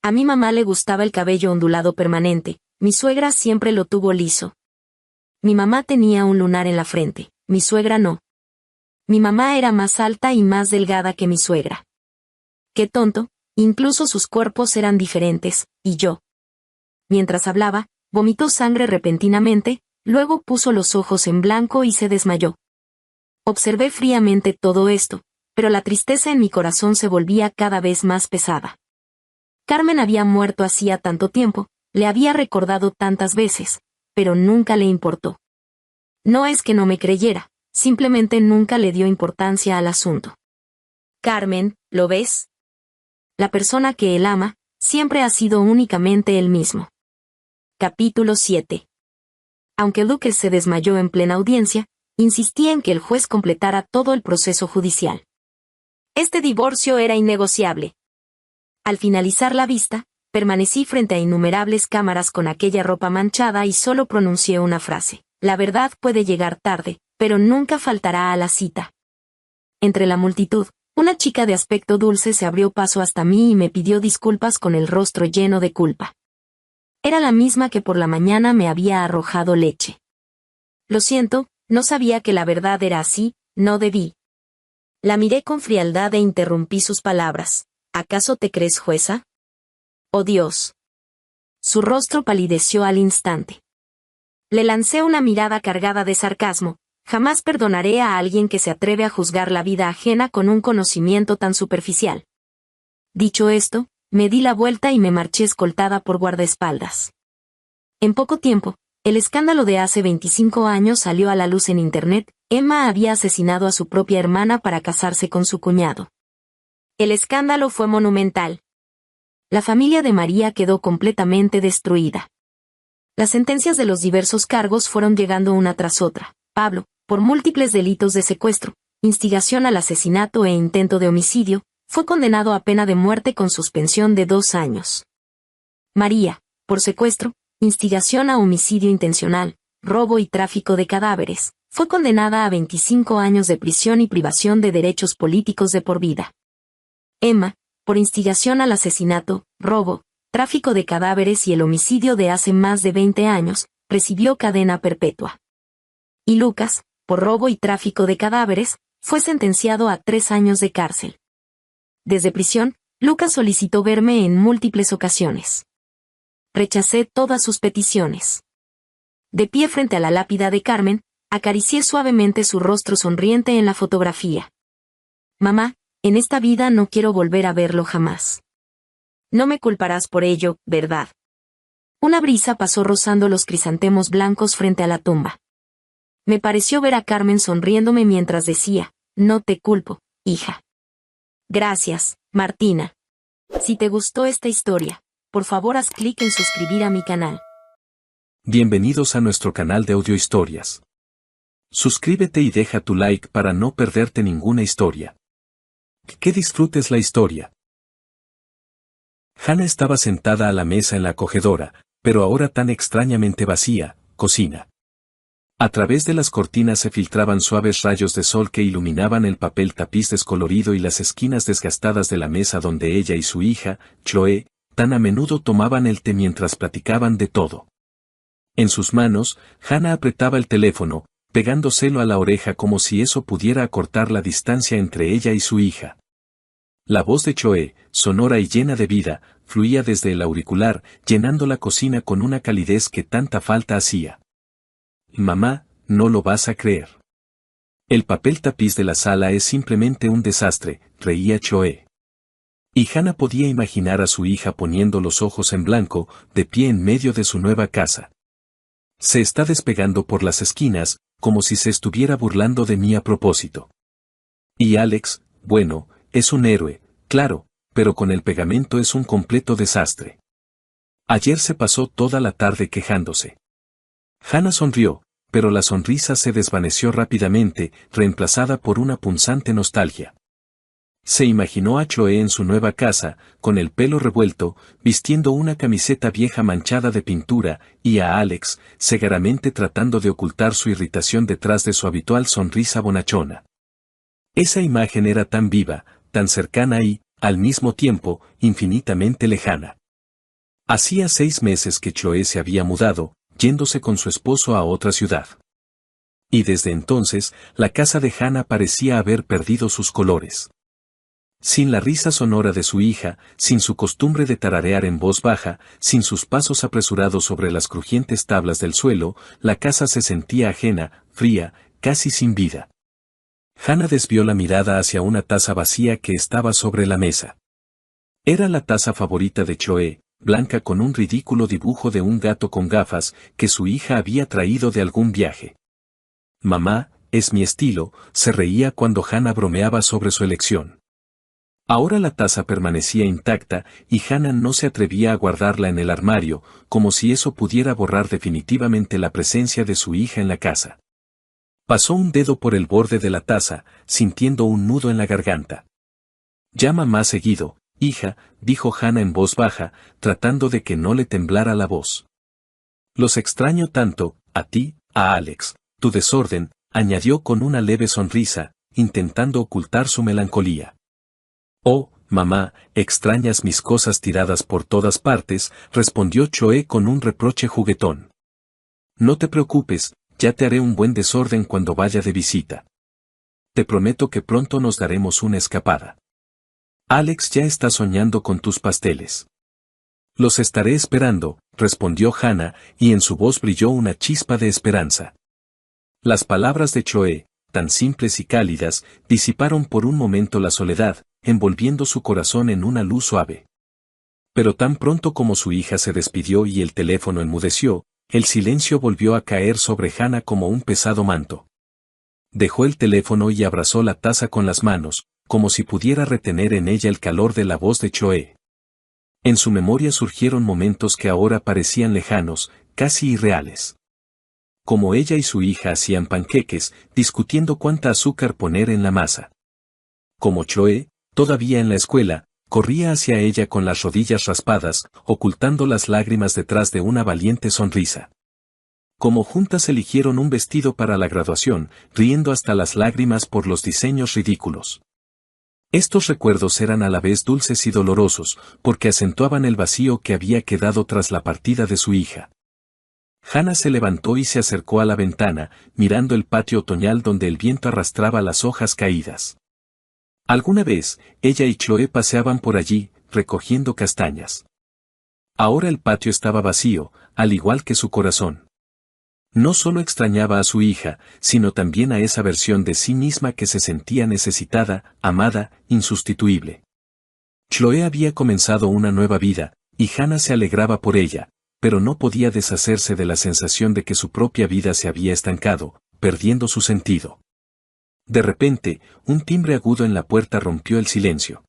A mi mamá le gustaba el cabello ondulado permanente, mi suegra siempre lo tuvo liso. Mi mamá tenía un lunar en la frente, mi suegra no. Mi mamá era más alta y más delgada que mi suegra. Qué tonto, incluso sus cuerpos eran diferentes, y yo. Mientras hablaba, vomitó sangre repentinamente, luego puso los ojos en blanco y se desmayó. Observé fríamente todo esto, pero la tristeza en mi corazón se volvía cada vez más pesada. Carmen había muerto hacía tanto tiempo, le había recordado tantas veces, pero nunca le importó. No es que no me creyera, simplemente nunca le dio importancia al asunto. Carmen, ¿lo ves? La persona que él ama, siempre ha sido únicamente él mismo. Capítulo 7. Aunque Lucas se desmayó en plena audiencia, insistía en que el juez completara todo el proceso judicial. Este divorcio era innegociable. Al finalizar la vista, permanecí frente a innumerables cámaras con aquella ropa manchada y solo pronuncié una frase. La verdad puede llegar tarde, pero nunca faltará a la cita. Entre la multitud, una chica de aspecto dulce se abrió paso hasta mí y me pidió disculpas con el rostro lleno de culpa. Era la misma que por la mañana me había arrojado leche. Lo siento, no sabía que la verdad era así, no debí. La miré con frialdad e interrumpí sus palabras. ¿Acaso te crees jueza? ¡Oh Dios! Su rostro palideció al instante. Le lancé una mirada cargada de sarcasmo. Jamás perdonaré a alguien que se atreve a juzgar la vida ajena con un conocimiento tan superficial. Dicho esto, me di la vuelta y me marché escoltada por guardaespaldas. En poco tiempo, el escándalo de hace 25 años salió a la luz en Internet. Emma había asesinado a su propia hermana para casarse con su cuñado. El escándalo fue monumental. La familia de María quedó completamente destruida. Las sentencias de los diversos cargos fueron llegando una tras otra. Pablo, por múltiples delitos de secuestro, instigación al asesinato e intento de homicidio, fue condenado a pena de muerte con suspensión de 2 años. María, por secuestro, instigación a homicidio intencional, robo y tráfico de cadáveres, fue condenada a 25 años de prisión y privación de derechos políticos de por vida. Emma, por instigación al asesinato, robo, tráfico de cadáveres y el homicidio de hace más de 20 años, recibió cadena perpetua. Y Lucas, por robo y tráfico de cadáveres, fue sentenciado a 3 años de cárcel. Desde prisión, Lucas solicitó verme en múltiples ocasiones. Rechacé todas sus peticiones. De pie frente a la lápida de Carmen, acaricié suavemente su rostro sonriente en la fotografía. Mamá, en esta vida no quiero volver a verlo jamás. No me culparás por ello, ¿verdad? Una brisa pasó rozando los crisantemos blancos frente a la tumba. Me pareció ver a Carmen sonriéndome mientras decía, no te culpo, hija. Gracias, Martina. Si te gustó esta historia, por favor haz clic en suscribir a mi canal. Bienvenidos a nuestro canal de audiohistorias. Suscríbete y deja tu like para no perderte ninguna historia. Que disfrutes la historia. Hannah estaba sentada a la mesa en la acogedora, pero ahora tan extrañamente vacía, cocina. A través de las cortinas se filtraban suaves rayos de sol que iluminaban el papel tapiz descolorido y las esquinas desgastadas de la mesa donde ella y su hija, Chloe, tan a menudo tomaban el té mientras platicaban de todo. En sus manos, Hannah apretaba el teléfono, pegándoselo a la oreja como si eso pudiera acortar la distancia entre ella y su hija. La voz de Chloe, sonora y llena de vida, fluía desde el auricular, llenando la cocina con una calidez que tanta falta hacía. Mamá, no lo vas a creer. El papel tapiz de la sala es simplemente un desastre, reía Chloe. Y Hannah podía imaginar a su hija poniendo los ojos en blanco, de pie en medio de su nueva casa. Se está despegando por las esquinas, como si se estuviera burlando de mí a propósito. Y Alex, bueno, es un héroe, claro, pero con el pegamento es un completo desastre. Ayer se pasó toda la tarde quejándose. Hannah sonrió, pero la sonrisa se desvaneció rápidamente, reemplazada por una punzante nostalgia. Se imaginó a Chloe en su nueva casa, con el pelo revuelto, vistiendo una camiseta vieja manchada de pintura, y a Alex, cegaramente tratando de ocultar su irritación detrás de su habitual sonrisa bonachona. Esa imagen era tan viva, tan cercana y, al mismo tiempo, infinitamente lejana. Hacía 6 meses que Chloe se había mudado, yéndose con su esposo a otra ciudad. Y desde entonces, la casa de Hannah parecía haber perdido sus colores. Sin la risa sonora de su hija, sin su costumbre de tararear en voz baja, sin sus pasos apresurados sobre las crujientes tablas del suelo, la casa se sentía ajena, fría, casi sin vida. Hannah desvió la mirada hacia una taza vacía que estaba sobre la mesa. Era la taza favorita de Chloe, blanca con un ridículo dibujo de un gato con gafas, que su hija había traído de algún viaje. Mamá, es mi estilo, se reía cuando Hannah bromeaba sobre su elección. Ahora la taza permanecía intacta y Hannah no se atrevía a guardarla en el armario, como si eso pudiera borrar definitivamente la presencia de su hija en la casa. Pasó un dedo por el borde de la taza, sintiendo un nudo en la garganta. Llama más seguido, hija, dijo Hannah en voz baja, tratando de que no le temblara la voz. Los extraño tanto, a ti, a Alex, tu desorden, añadió con una leve sonrisa, intentando ocultar su melancolía. Oh, mamá, extrañas mis cosas tiradas por todas partes, respondió Chloe con un reproche juguetón. No te preocupes, ya te haré un buen desorden cuando vaya de visita. Te prometo que pronto nos daremos una escapada. Alex ya está soñando con tus pasteles. Los estaré esperando, respondió Hannah, y en su voz brilló una chispa de esperanza. Las palabras de Chloe, tan simples y cálidas, disiparon por un momento la soledad, envolviendo su corazón en una luz suave. Pero tan pronto como su hija se despidió y el teléfono enmudeció, el silencio volvió a caer sobre Hannah como un pesado manto. Dejó el teléfono y abrazó la taza con las manos, como si pudiera retener en ella el calor de la voz de Chloe. En su memoria surgieron momentos que ahora parecían lejanos, casi irreales. Como ella y su hija hacían panqueques, discutiendo cuánta azúcar poner en la masa. Como Chloe, todavía en la escuela, corría hacia ella con las rodillas raspadas, ocultando las lágrimas detrás de una valiente sonrisa. Como juntas eligieron un vestido para la graduación, riendo hasta las lágrimas por los diseños ridículos. Estos recuerdos eran a la vez dulces y dolorosos, porque acentuaban el vacío que había quedado tras la partida de su hija. Hannah se levantó y se acercó a la ventana, mirando el patio otoñal donde el viento arrastraba las hojas caídas. Alguna vez, ella y Chloe paseaban por allí, recogiendo castañas. Ahora el patio estaba vacío, al igual que su corazón. No solo extrañaba a su hija, sino también a esa versión de sí misma que se sentía necesitada, amada, insustituible. Chloe había comenzado una nueva vida, y Hannah se alegraba por ella, pero no podía deshacerse de la sensación de que su propia vida se había estancado, perdiendo su sentido. De repente, un timbre agudo en la puerta rompió el silencio.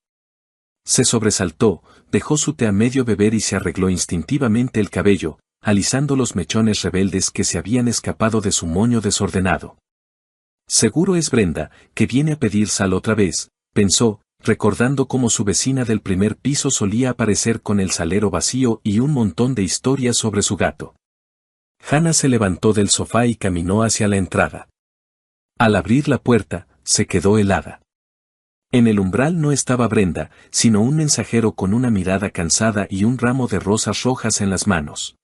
Se sobresaltó, dejó su té a medio beber y se arregló instintivamente el cabello, alisando los mechones rebeldes que se habían escapado de su moño desordenado. Seguro es Brenda, que viene a pedir sal otra vez, pensó, recordando cómo su vecina del primer piso solía aparecer con el salero vacío y un montón de historias sobre su gato. Hannah se levantó del sofá y caminó hacia la entrada. Al abrir la puerta, se quedó helada. En el umbral no estaba Brenda, sino un mensajero con una mirada cansada y un ramo de rosas rojas en las manos.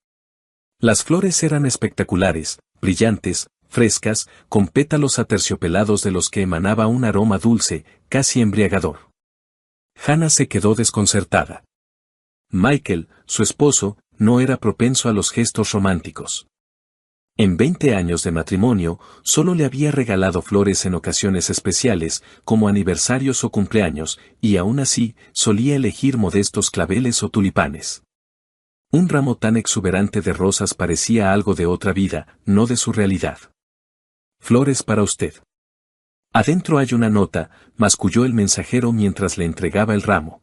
Las flores eran espectaculares, brillantes, frescas, con pétalos aterciopelados de los que emanaba un aroma dulce, casi embriagador. Hannah se quedó desconcertada. Michael, su esposo, no era propenso a los gestos románticos. En 20 años de matrimonio, solo le había regalado flores en ocasiones especiales, como aniversarios o cumpleaños, y aún así, solía elegir modestos claveles o tulipanes. Un ramo tan exuberante de rosas parecía algo de otra vida, no de su realidad. Flores para usted. Adentro hay una nota, masculló el mensajero mientras le entregaba el ramo.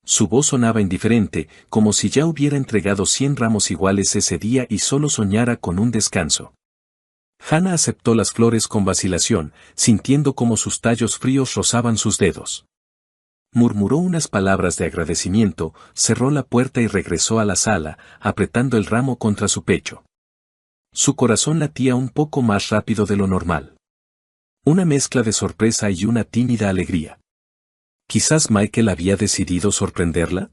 Su voz sonaba indiferente, como si ya hubiera entregado 100 ramos iguales ese día y solo soñara con un descanso. Hannah aceptó las flores con vacilación, sintiendo como sus tallos fríos rozaban sus dedos. Murmuró unas palabras de agradecimiento, cerró la puerta y regresó a la sala, apretando el ramo contra su pecho. Su corazón latía un poco más rápido de lo normal. Una mezcla de sorpresa y una tímida alegría. Quizás Michael había decidido sorprenderla.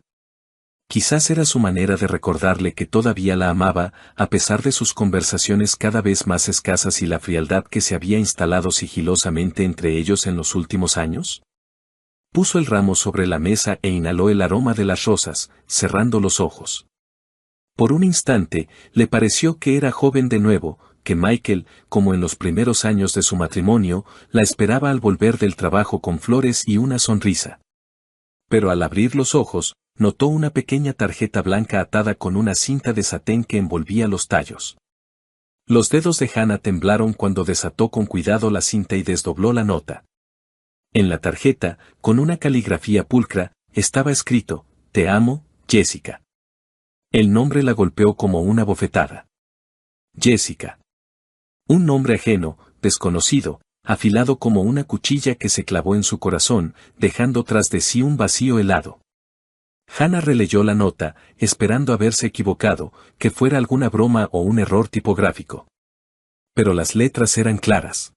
Quizás era su manera de recordarle que todavía la amaba, a pesar de sus conversaciones cada vez más escasas y la frialdad que se había instalado sigilosamente entre ellos en los últimos años. Puso el ramo sobre la mesa e inhaló el aroma de las rosas, cerrando los ojos. Por un instante, le pareció que era joven de nuevo, que Michael, como en los primeros años de su matrimonio, la esperaba al volver del trabajo con flores y una sonrisa. Pero al abrir los ojos, notó una pequeña tarjeta blanca atada con una cinta de satén que envolvía los tallos. Los dedos de Hannah temblaron cuando desató con cuidado la cinta y desdobló la nota. En la tarjeta, con una caligrafía pulcra, estaba escrito: «Te amo, Jessica». El nombre la golpeó como una bofetada. Jessica. Un nombre ajeno, desconocido, afilado como una cuchilla que se clavó en su corazón, dejando tras de sí un vacío helado. Hannah releyó la nota, esperando haberse equivocado, que fuera alguna broma o un error tipográfico. Pero las letras eran claras.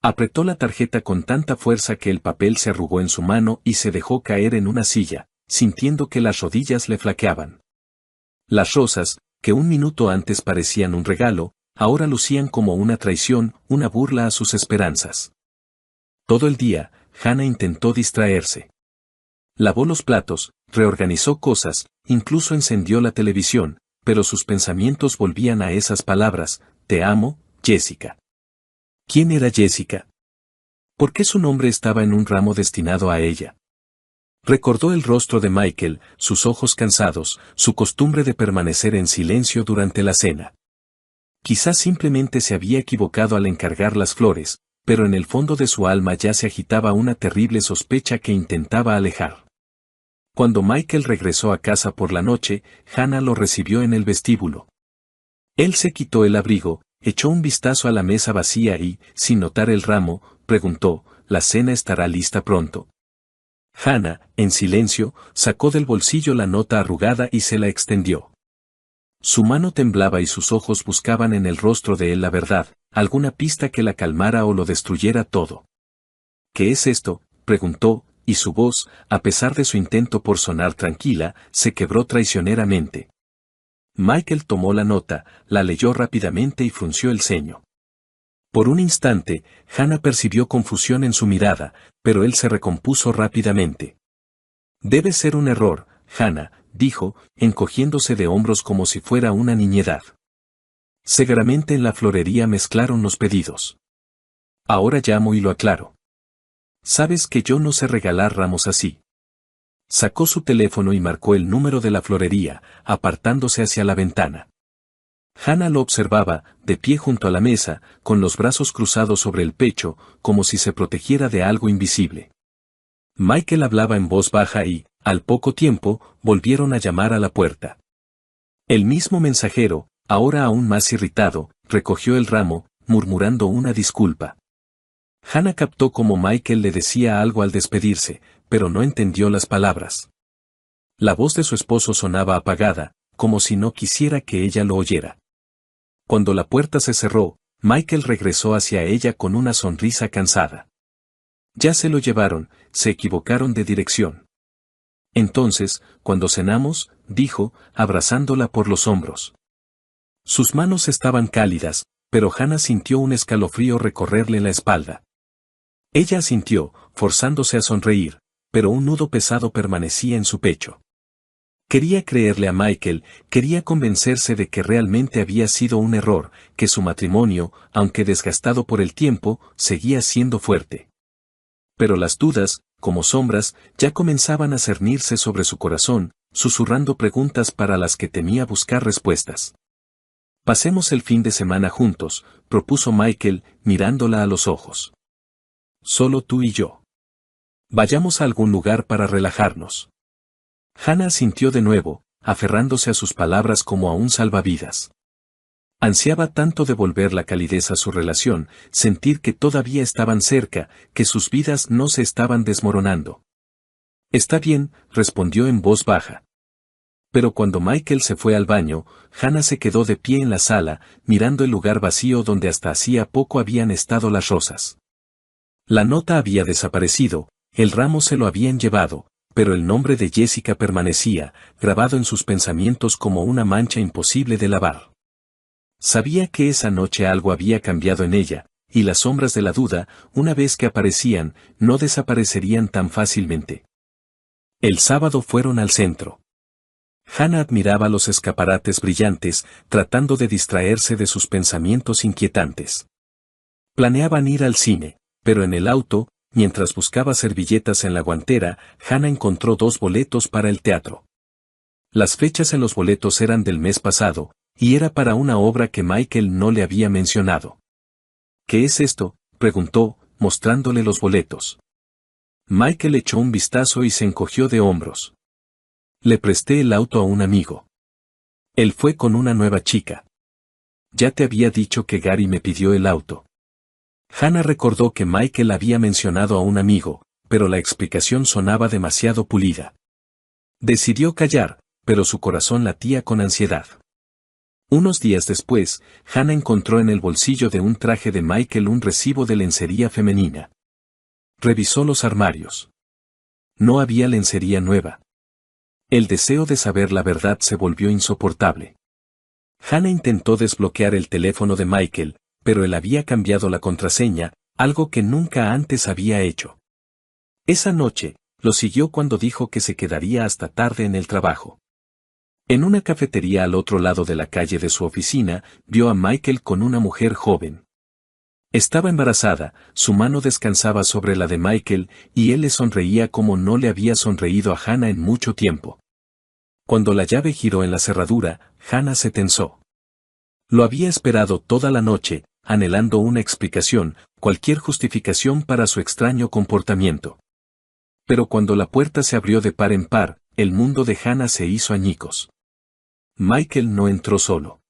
Apretó la tarjeta con tanta fuerza que el papel se arrugó en su mano y se dejó caer en una silla, sintiendo que las rodillas le flaqueaban. Las rosas, que un minuto antes parecían un regalo, ahora lucían como una traición, una burla a sus esperanzas. Todo el día, Hannah intentó distraerse. Lavó los platos, reorganizó cosas, incluso encendió la televisión, pero sus pensamientos volvían a esas palabras: «Te amo, Jessica». ¿Quién era Jessica? ¿Por qué su nombre estaba en un ramo destinado a ella? Recordó el rostro de Michael, sus ojos cansados, su costumbre de permanecer en silencio durante la cena. Quizás simplemente se había equivocado al encargar las flores, pero en el fondo de su alma ya se agitaba una terrible sospecha que intentaba alejar. Cuando Michael regresó a casa por la noche, Hannah lo recibió en el vestíbulo. Él se quitó el abrigo, echó un vistazo a la mesa vacía y, sin notar el ramo, preguntó: «¿La cena estará lista pronto?». Hannah, en silencio, sacó del bolsillo la nota arrugada y se la extendió. Su mano temblaba y sus ojos buscaban en el rostro de él la verdad, alguna pista que la calmara o lo destruyera todo. «¿Qué es esto?», preguntó, y su voz, a pesar de su intento por sonar tranquila, se quebró traicioneramente. Michael tomó la nota, la leyó rápidamente y frunció el ceño. Por un instante, Hannah percibió confusión en su mirada, pero él se recompuso rápidamente. «Debe ser un error, Hannah», dijo, encogiéndose de hombros como si fuera una niñedad. «Seguramente en la florería mezclaron los pedidos. Ahora llamo y lo aclaro. Sabes que yo no sé regalar ramos así». Sacó su teléfono y marcó el número de la florería, apartándose hacia la ventana. Hannah lo observaba, de pie junto a la mesa, con los brazos cruzados sobre el pecho, como si se protegiera de algo invisible. Michael hablaba en voz baja y, al poco tiempo, volvieron a llamar a la puerta. El mismo mensajero, ahora aún más irritado, recogió el ramo, murmurando una disculpa. Hannah captó cómo Michael le decía algo al despedirse, pero no entendió las palabras. La voz de su esposo sonaba apagada, como si no quisiera que ella lo oyera. Cuando la puerta se cerró, Michael regresó hacia ella con una sonrisa cansada. «Ya se lo llevaron, se equivocaron de dirección». «Entonces, cuando cenamos», dijo, abrazándola por los hombros. Sus manos estaban cálidas, pero Hannah sintió un escalofrío recorrerle la espalda. Ella asintió, forzándose a sonreír, pero un nudo pesado permanecía en su pecho. Quería creerle a Michael, quería convencerse de que realmente había sido un error, que su matrimonio, aunque desgastado por el tiempo, seguía siendo fuerte. Pero las dudas, como sombras, ya comenzaban a cernirse sobre su corazón, susurrando preguntas para las que temía buscar respuestas. «Pasemos el fin de semana juntos», propuso Michael, mirándola a los ojos. «Solo tú y yo. Vayamos a algún lugar para relajarnos». Hannah asintió de nuevo, aferrándose a sus palabras como a un salvavidas. Ansiaba tanto devolver la calidez a su relación, sentir que todavía estaban cerca, que sus vidas no se estaban desmoronando. Está bien, respondió en voz baja. Pero cuando Michael se fue al baño, Hannah se quedó de pie en la sala, mirando el lugar vacío donde hasta hacía poco habían estado las rosas. La nota había desaparecido, el ramo se lo habían llevado, pero el nombre de Jessica permanecía, grabado en sus pensamientos como una mancha imposible de lavar. Sabía que esa noche algo había cambiado en ella, y las sombras de la duda, una vez que aparecían, no desaparecerían tan fácilmente. El sábado fueron al centro. Hannah admiraba los escaparates brillantes, tratando de distraerse de sus pensamientos inquietantes. Planeaban ir al cine, pero en el auto, mientras buscaba servilletas en la guantera, Hannah encontró 2 boletos para el teatro. Las fechas en los boletos eran del mes pasado, y era para una obra que Michael no le había mencionado. ¿Qué es esto?, preguntó, mostrándole los boletos. Michael echó un vistazo y se encogió de hombros. Le presté el auto a un amigo. Él fue con una nueva chica. Ya te había dicho que Gary me pidió el auto. Hannah recordó que Michael había mencionado a un amigo, pero la explicación sonaba demasiado pulida. Decidió callar, pero su corazón latía con ansiedad. Unos días después, Hannah encontró en el bolsillo de un traje de Michael un recibo de lencería femenina. Revisó los armarios. No había lencería nueva. El deseo de saber la verdad se volvió insoportable. Hannah intentó desbloquear el teléfono de Michael, pero él había cambiado la contraseña, algo que nunca antes había hecho. Esa noche, lo siguió cuando dijo que se quedaría hasta tarde en el trabajo. En una cafetería al otro lado de la calle de su oficina, vio a Michael con una mujer joven. Estaba embarazada, su mano descansaba sobre la de Michael, y él le sonreía como no le había sonreído a Hannah en mucho tiempo. Cuando la llave giró en la cerradura, Hannah se tensó. Lo había esperado toda la noche, anhelando una explicación, cualquier justificación para su extraño comportamiento. Pero cuando la puerta se abrió de par en par, el mundo de Hannah se hizo añicos. Michael no entró solo.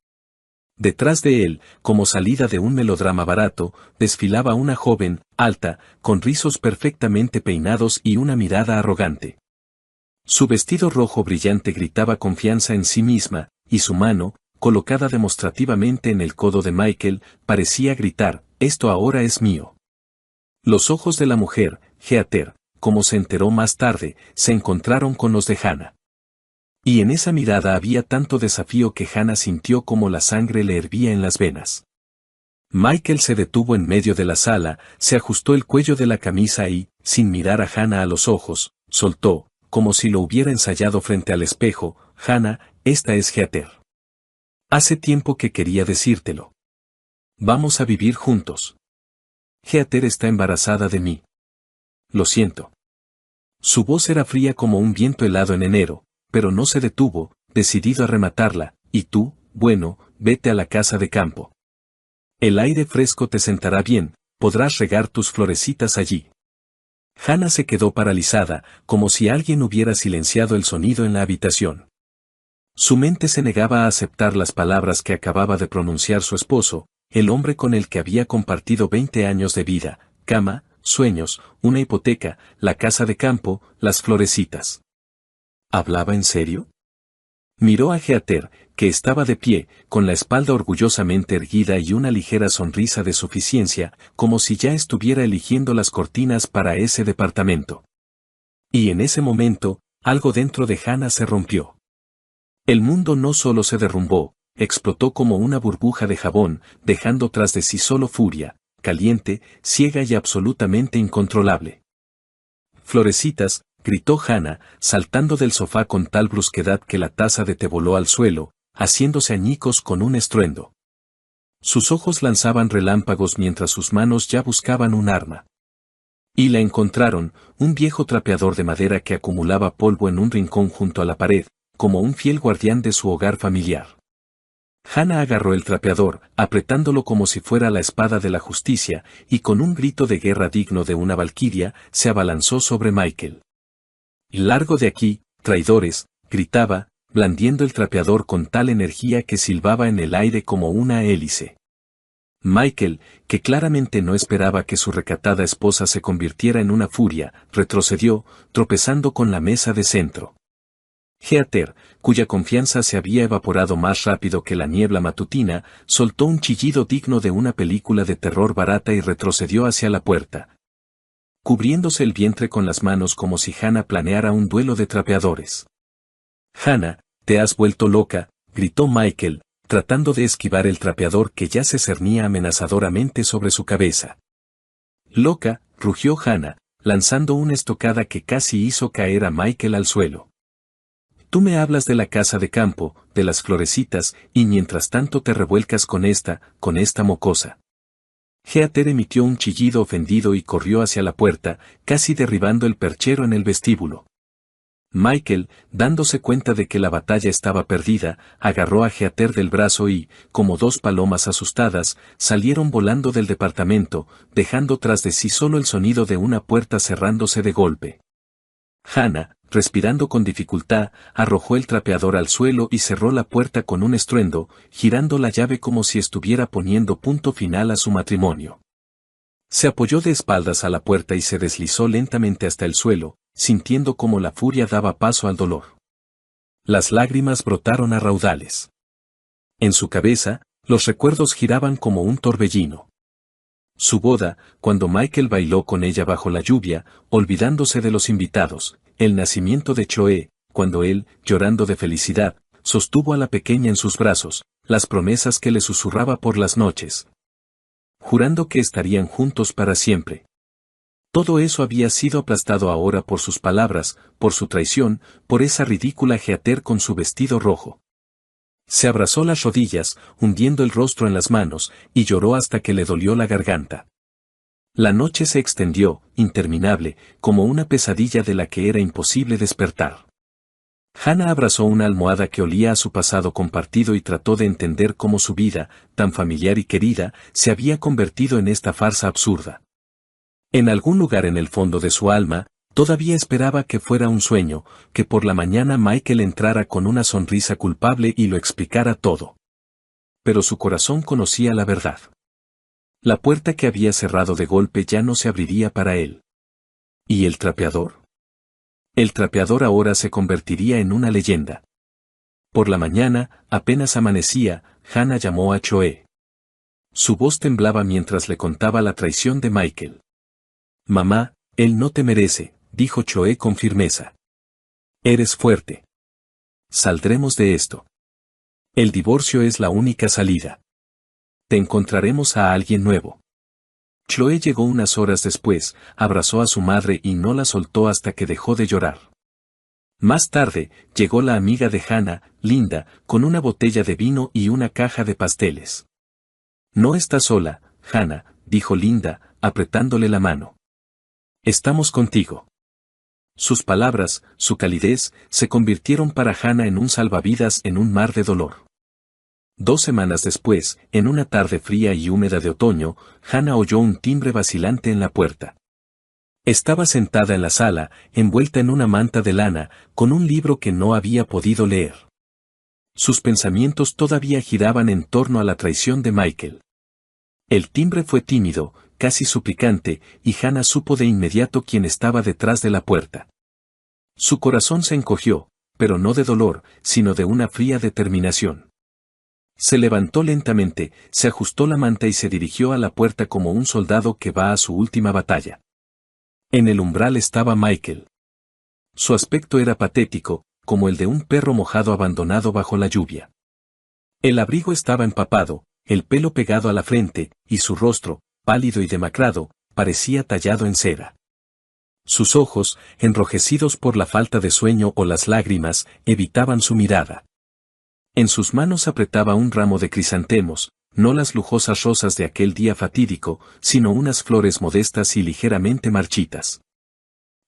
Detrás de él, como salida de un melodrama barato, desfilaba una joven, alta, con rizos perfectamente peinados y una mirada arrogante. Su vestido rojo brillante gritaba confianza en sí misma, y su mano, colocada demostrativamente en el codo de Michael, parecía gritar, «Esto ahora es mío». Los ojos de la mujer, Heather, como se enteró más tarde, se encontraron con los de Hannah. Y en esa mirada había tanto desafío que Hannah sintió como la sangre le hervía en las venas. Michael se detuvo en medio de la sala, se ajustó el cuello de la camisa y, sin mirar a Hannah a los ojos, soltó, como si lo hubiera ensayado frente al espejo, «Hannah, esta es Heather. Hace tiempo que quería decírtelo. Vamos a vivir juntos. Heather está embarazada de mí. Lo siento». Su voz era fría como un viento helado en enero, pero no se detuvo, decidido a rematarla, «Y tú, bueno, vete a la casa de campo. El aire fresco te sentará bien, podrás regar tus florecitas allí». Hannah se quedó paralizada, como si alguien hubiera silenciado el sonido en la habitación. Su mente se negaba a aceptar las palabras que acababa de pronunciar su esposo, el hombre con el que había compartido 20 años de vida, cama, sueños, una hipoteca, la casa de campo, las florecitas. ¿Hablaba en serio? Miró a Heather, que estaba de pie, con la espalda orgullosamente erguida y una ligera sonrisa de suficiencia, como si ya estuviera eligiendo las cortinas para ese departamento. Y en ese momento, algo dentro de Hannah se rompió. El mundo no solo se derrumbó, explotó como una burbuja de jabón, dejando tras de sí solo furia, caliente, ciega y absolutamente incontrolable. «Florecitas», gritó Hannah, saltando del sofá con tal brusquedad que la taza de té voló al suelo, haciéndose añicos con un estruendo. Sus ojos lanzaban relámpagos mientras sus manos ya buscaban un arma. Y la encontraron, un viejo trapeador de madera que acumulaba polvo en un rincón junto a la pared, como un fiel guardián de su hogar familiar. Hannah agarró el trapeador, apretándolo como si fuera la espada de la justicia, y con un grito de guerra digno de una valquiria, se abalanzó sobre Michael. «Largo de aquí, traidores», gritaba, blandiendo el trapeador con tal energía que silbaba en el aire como una hélice. Michael, que claramente no esperaba que su recatada esposa se convirtiera en una furia, retrocedió, tropezando con la mesa de centro. Heather, cuya confianza se había evaporado más rápido que la niebla matutina, soltó un chillido digno de una película de terror barata y retrocedió hacia la puerta, cubriéndose el vientre con las manos como si Hannah planeara un duelo de trapeadores. «Hannah, te has vuelto loca», gritó Michael, tratando de esquivar el trapeador que ya se cernía amenazadoramente sobre su cabeza. «Loca», rugió Hannah, lanzando una estocada que casi hizo caer a Michael al suelo. «Tú me hablas de la casa de campo, de las florecitas, y mientras tanto te revuelcas con esta mocosa». Heather emitió un chillido ofendido y corrió hacia la puerta, casi derribando el perchero en el vestíbulo. Michael, dándose cuenta de que la batalla estaba perdida, agarró a Heather del brazo y, como dos palomas asustadas, salieron volando del departamento, dejando tras de sí solo el sonido de una puerta cerrándose de golpe. Hannah, respirando con dificultad, arrojó el trapeador al suelo y cerró la puerta con un estruendo, girando la llave como si estuviera poniendo punto final a su matrimonio. Se apoyó de espaldas a la puerta y se deslizó lentamente hasta el suelo, sintiendo cómo la furia daba paso al dolor. Las lágrimas brotaron a raudales. En su cabeza, los recuerdos giraban como un torbellino. Su boda, cuando Michael bailó con ella bajo la lluvia, olvidándose de los invitados, el nacimiento de Choe, cuando él, llorando de felicidad, sostuvo a la pequeña en sus brazos, las promesas que le susurraba por las noches, jurando que estarían juntos para siempre. Todo eso había sido aplastado ahora por sus palabras, por su traición, por esa ridícula Heather con su vestido rojo. Se abrazó las rodillas, hundiendo el rostro en las manos, y lloró hasta que le dolió la garganta. La noche se extendió, interminable, como una pesadilla de la que era imposible despertar. Hannah abrazó una almohada que olía a su pasado compartido y trató de entender cómo su vida, tan familiar y querida, se había convertido en esta farsa absurda. En algún lugar en el fondo de su alma, todavía esperaba que fuera un sueño, que por la mañana Michael entrara con una sonrisa culpable y lo explicara todo. Pero su corazón conocía la verdad. La puerta que había cerrado de golpe ya no se abriría para él. ¿Y el trapeador? El trapeador ahora se convertiría en una leyenda. Por la mañana, apenas amanecía, Hannah llamó a Choe. Su voz temblaba mientras le contaba la traición de Michael. «Mamá, él no te merece», dijo Choe con firmeza. «Eres fuerte. Saldremos de esto. El divorcio es la única salida. Te encontraremos a alguien nuevo». Choe llegó unas horas después, abrazó a su madre y no la soltó hasta que dejó de llorar. Más tarde, llegó la amiga de Hannah, Linda, con una botella de vino y una caja de pasteles. «No estás sola, Hannah», dijo Linda, apretándole la mano. «Estamos contigo». Sus palabras, su calidez, se convirtieron para Hannah en un salvavidas en un mar de dolor. 2 semanas después, en una tarde fría y húmeda de otoño, Hannah oyó un timbre vacilante en la puerta. Estaba sentada en la sala, envuelta en una manta de lana, con un libro que no había podido leer. Sus pensamientos todavía giraban en torno a la traición de Michael. El timbre fue tímido, casi suplicante, y Hannah supo de inmediato quién estaba detrás de la puerta. Su corazón se encogió, pero no de dolor, sino de una fría determinación. Se levantó lentamente, se ajustó la manta y se dirigió a la puerta como un soldado que va a su última batalla. En el umbral estaba Michael. Su aspecto era patético, como el de un perro mojado abandonado bajo la lluvia. El abrigo estaba empapado, el pelo pegado a la frente, y su rostro, pálido y demacrado, parecía tallado en cera. Sus ojos, enrojecidos por la falta de sueño o las lágrimas, evitaban su mirada. En sus manos apretaba un ramo de crisantemos, no las lujosas rosas de aquel día fatídico, sino unas flores modestas y ligeramente marchitas.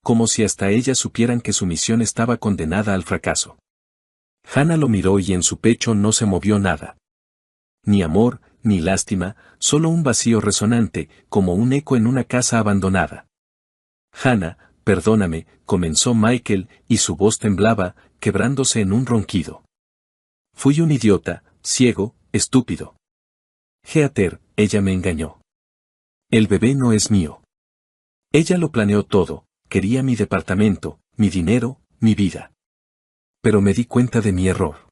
Como si hasta ellas supieran que su misión estaba condenada al fracaso. Hannah lo miró y en su pecho no se movió nada. Ni amor, ni lástima, solo un vacío resonante, como un eco en una casa abandonada. «Hannah, perdóname», comenzó Michael, y su voz temblaba, quebrándose en un ronquido. «Fui un idiota, ciego, estúpido. Heather, ella me engañó. El bebé no es mío. Ella lo planeó todo, quería mi departamento, mi dinero, mi vida. Pero me di cuenta de mi error.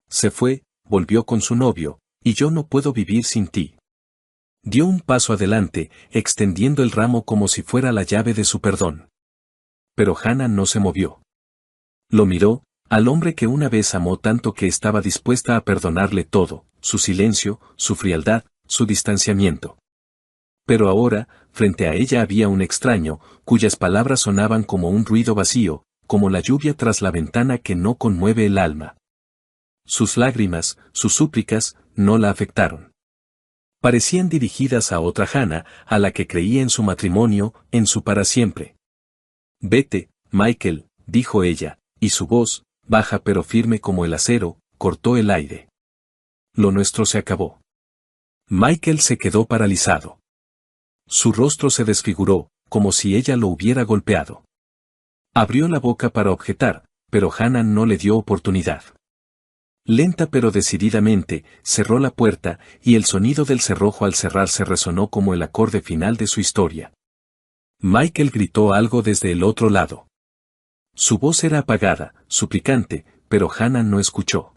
Se fue, volvió con su novio, y yo no puedo vivir sin ti. Dio un paso adelante, extendiendo el ramo como si fuera la llave de su perdón. Pero Hannah no se movió. Lo miró, al hombre que una vez amó tanto que estaba dispuesta a perdonarle todo, su silencio, su frialdad, su distanciamiento. Pero ahora, frente a ella había un extraño, cuyas palabras sonaban como un ruido vacío, como la lluvia tras la ventana que no conmueve el alma. Sus lágrimas, sus súplicas, no la afectaron. Parecían dirigidas a otra Hannah, a la que creía en su matrimonio, en su para siempre. Vete, Michael, dijo ella, y su voz, baja pero firme como el acero, cortó el aire. Lo nuestro se acabó. Michael se quedó paralizado. Su rostro se desfiguró, como si ella lo hubiera golpeado. Abrió la boca para objetar, pero Hannah no le dio oportunidad. Lenta pero decididamente, cerró la puerta, y el sonido del cerrojo al cerrarse resonó como el acorde final de su historia. Michael gritó algo desde el otro lado. Su voz era apagada, suplicante, pero Hannah no escuchó.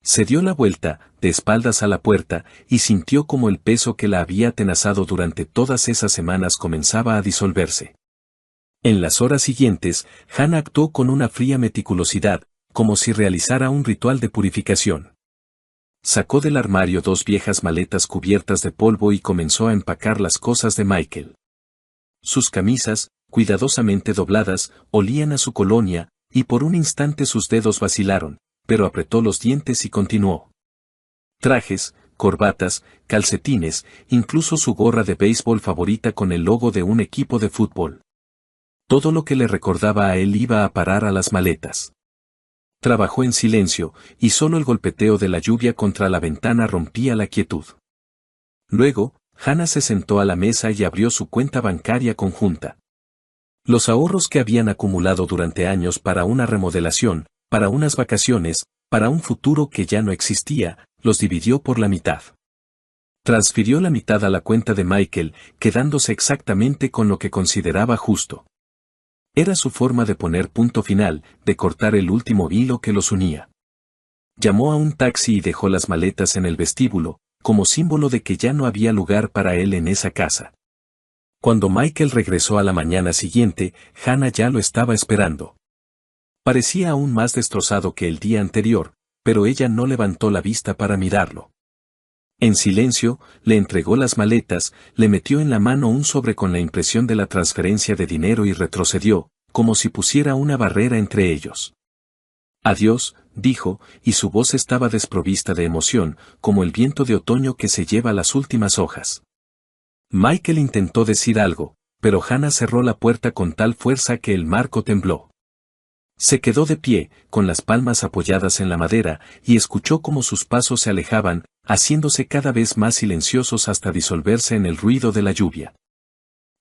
Se dio la vuelta, de espaldas a la puerta, y sintió como el peso que la había atenazado durante todas esas semanas comenzaba a disolverse. En las horas siguientes, Hannah actuó con una fría meticulosidad, como si realizara un ritual de purificación. Sacó del armario 2 viejas maletas cubiertas de polvo y comenzó a empacar las cosas de Michael. Sus camisas, cuidadosamente dobladas, olían a su colonia, y por un instante sus dedos vacilaron, pero apretó los dientes y continuó. Trajes, corbatas, calcetines, incluso su gorra de béisbol favorita con el logo de un equipo de fútbol. Todo lo que le recordaba a él iba a parar a las maletas. Trabajó en silencio, y solo el golpeteo de la lluvia contra la ventana rompía la quietud. Luego, Hannah se sentó a la mesa y abrió su cuenta bancaria conjunta. Los ahorros que habían acumulado durante años para una remodelación, para unas vacaciones, para un futuro que ya no existía, los dividió por la mitad. Transfirió la mitad a la cuenta de Michael, quedándose exactamente con lo que consideraba justo. Era su forma de poner punto final, de cortar el último hilo que los unía. Llamó a un taxi y dejó las maletas en el vestíbulo, como símbolo de que ya no había lugar para él en esa casa. Cuando Michael regresó a la mañana siguiente, Hannah ya lo estaba esperando. Parecía aún más destrozado que el día anterior, pero ella no levantó la vista para mirarlo. En silencio, le entregó las maletas, le metió en la mano un sobre con la impresión de la transferencia de dinero y retrocedió, como si pusiera una barrera entre ellos. Adiós, dijo, y su voz estaba desprovista de emoción, como el viento de otoño que se lleva las últimas hojas. Michael intentó decir algo, pero Hannah cerró la puerta con tal fuerza que el marco tembló. Se quedó de pie, con las palmas apoyadas en la madera, y escuchó cómo sus pasos se alejaban, haciéndose cada vez más silenciosos hasta disolverse en el ruido de la lluvia.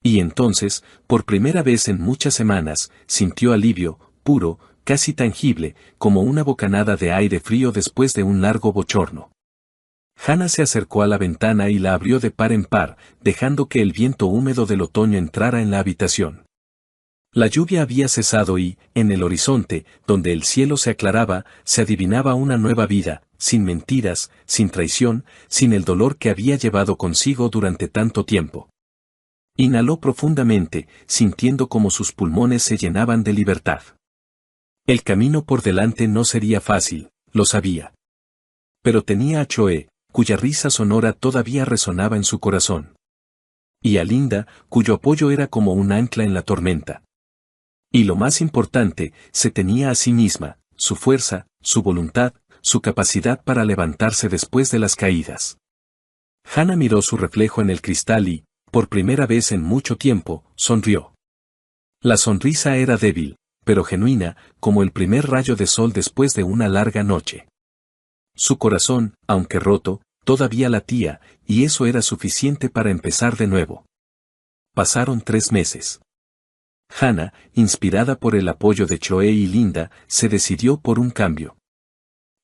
Y entonces, por primera vez en muchas semanas, sintió alivio, puro, casi tangible, como una bocanada de aire frío después de un largo bochorno. Hannah se acercó a la ventana y la abrió de par en par, dejando que el viento húmedo del otoño entrara en la habitación. La lluvia había cesado y, en el horizonte, donde el cielo se aclaraba, se adivinaba una nueva vida, sin mentiras, sin traición, sin el dolor que había llevado consigo durante tanto tiempo. Inhaló profundamente, sintiendo como sus pulmones se llenaban de libertad. El camino por delante no sería fácil, lo sabía. Pero tenía a Choe, cuya risa sonora todavía resonaba en su corazón. Y a Linda, cuyo apoyo era como un ancla en la tormenta. Y lo más importante, se tenía a sí misma, su fuerza, su voluntad, su capacidad para levantarse después de las caídas. Hannah miró su reflejo en el cristal y, por primera vez en mucho tiempo, sonrió. La sonrisa era débil, pero genuina, como el primer rayo de sol después de una larga noche. Su corazón, aunque roto, todavía latía, y eso era suficiente para empezar de nuevo. Pasaron 3 meses. Hannah, inspirada por el apoyo de Choe y Linda, se decidió por un cambio.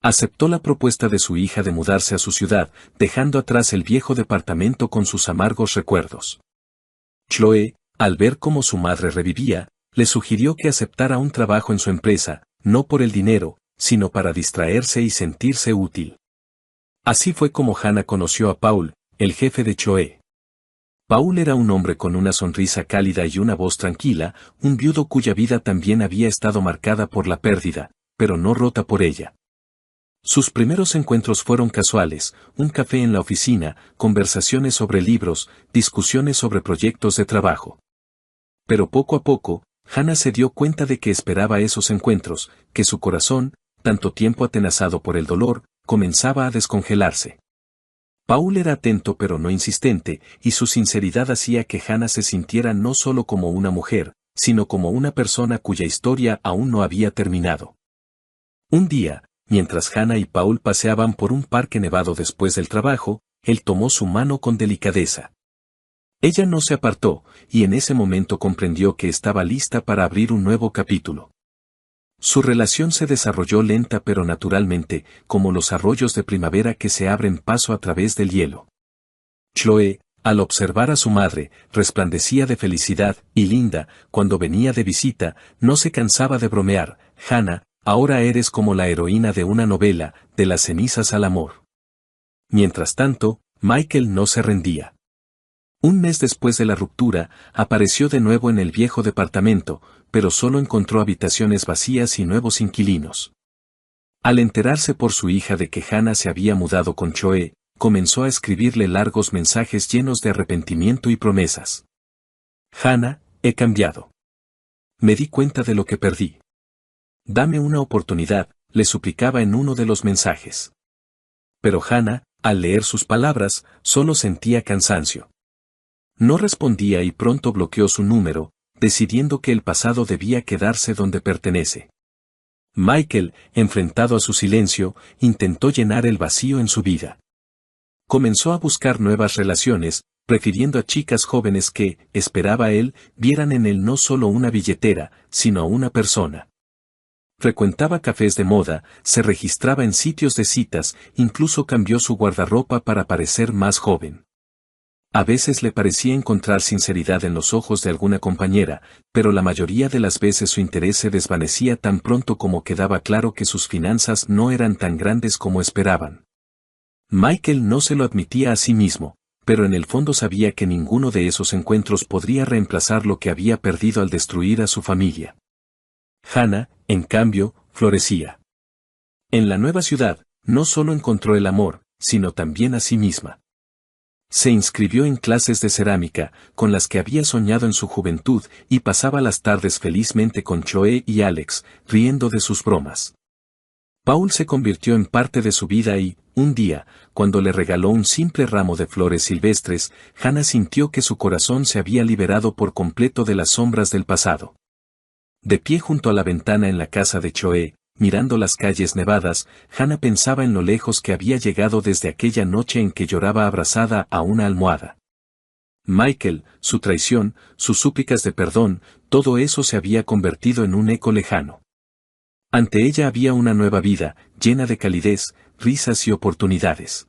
Aceptó la propuesta de su hija de mudarse a su ciudad, dejando atrás el viejo departamento con sus amargos recuerdos. Chloe, al ver cómo su madre revivía, le sugirió que aceptara un trabajo en su empresa, no por el dinero, sino para distraerse y sentirse útil. Así fue como Hannah conoció a Paul, el jefe de Chloe. Paul era un hombre con una sonrisa cálida y una voz tranquila, un viudo cuya vida también había estado marcada por la pérdida, pero no rota por ella. Sus primeros encuentros fueron casuales, un café en la oficina, conversaciones sobre libros, discusiones sobre proyectos de trabajo. Pero poco a poco, Hannah se dio cuenta de que esperaba esos encuentros, que su corazón, tanto tiempo atenazado por el dolor, comenzaba a descongelarse. Paul era atento pero no insistente, y su sinceridad hacía que Hannah se sintiera no solo como una mujer, sino como una persona cuya historia aún no había terminado. Un día, mientras Hannah y Paul paseaban por un parque nevado después del trabajo, él tomó su mano con delicadeza. Ella no se apartó, y en ese momento comprendió que estaba lista para abrir un nuevo capítulo. Su relación se desarrolló lenta pero naturalmente, como los arroyos de primavera que se abren paso a través del hielo. Chloe, al observar a su madre, resplandecía de felicidad, y Linda, cuando venía de visita, no se cansaba de bromear: Hannah, ahora eres como la heroína de una novela, de las cenizas al amor. Mientras tanto, Michael no se rendía. Un mes después de la ruptura, apareció de nuevo en el viejo departamento, pero solo encontró habitaciones vacías y nuevos inquilinos. Al enterarse por su hija de que Hannah se había mudado con Chloe, comenzó a escribirle largos mensajes llenos de arrepentimiento y promesas. Hannah, he cambiado. Me di cuenta de lo que perdí. Dame una oportunidad, le suplicaba en uno de los mensajes. Pero Hannah, al leer sus palabras, solo sentía cansancio. No respondía y pronto bloqueó su número, decidiendo que el pasado debía quedarse donde pertenece. Michael, enfrentado a su silencio, intentó llenar el vacío en su vida. Comenzó a buscar nuevas relaciones, prefiriendo a chicas jóvenes que, esperaba él, vieran en él no solo una billetera, sino a una persona. Frecuentaba cafés de moda, se registraba en sitios de citas, incluso cambió su guardarropa para parecer más joven. A veces le parecía encontrar sinceridad en los ojos de alguna compañera, pero la mayoría de las veces su interés se desvanecía tan pronto como quedaba claro que sus finanzas no eran tan grandes como esperaban. Michael no se lo admitía a sí mismo, pero en el fondo sabía que ninguno de esos encuentros podría reemplazar lo que había perdido al destruir a su familia. Hannah, en cambio, florecía. En la nueva ciudad, no solo encontró el amor, sino también a sí misma. Se inscribió en clases de cerámica, con las que había soñado en su juventud, y pasaba las tardes felizmente con Chloe y Alex, riendo de sus bromas. Paul se convirtió en parte de su vida y, un día, cuando le regaló un simple ramo de flores silvestres, Hannah sintió que su corazón se había liberado por completo de las sombras del pasado. De pie junto a la ventana en la casa de Chloe, mirando las calles nevadas, Hannah pensaba en lo lejos que había llegado desde aquella noche en que lloraba abrazada a una almohada. Michael, su traición, sus súplicas de perdón, todo eso se había convertido en un eco lejano. Ante ella había una nueva vida, llena de calidez, risas y oportunidades.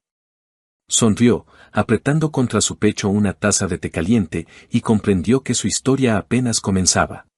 Sonrió, apretando contra su pecho una taza de té caliente, y comprendió que su historia apenas comenzaba.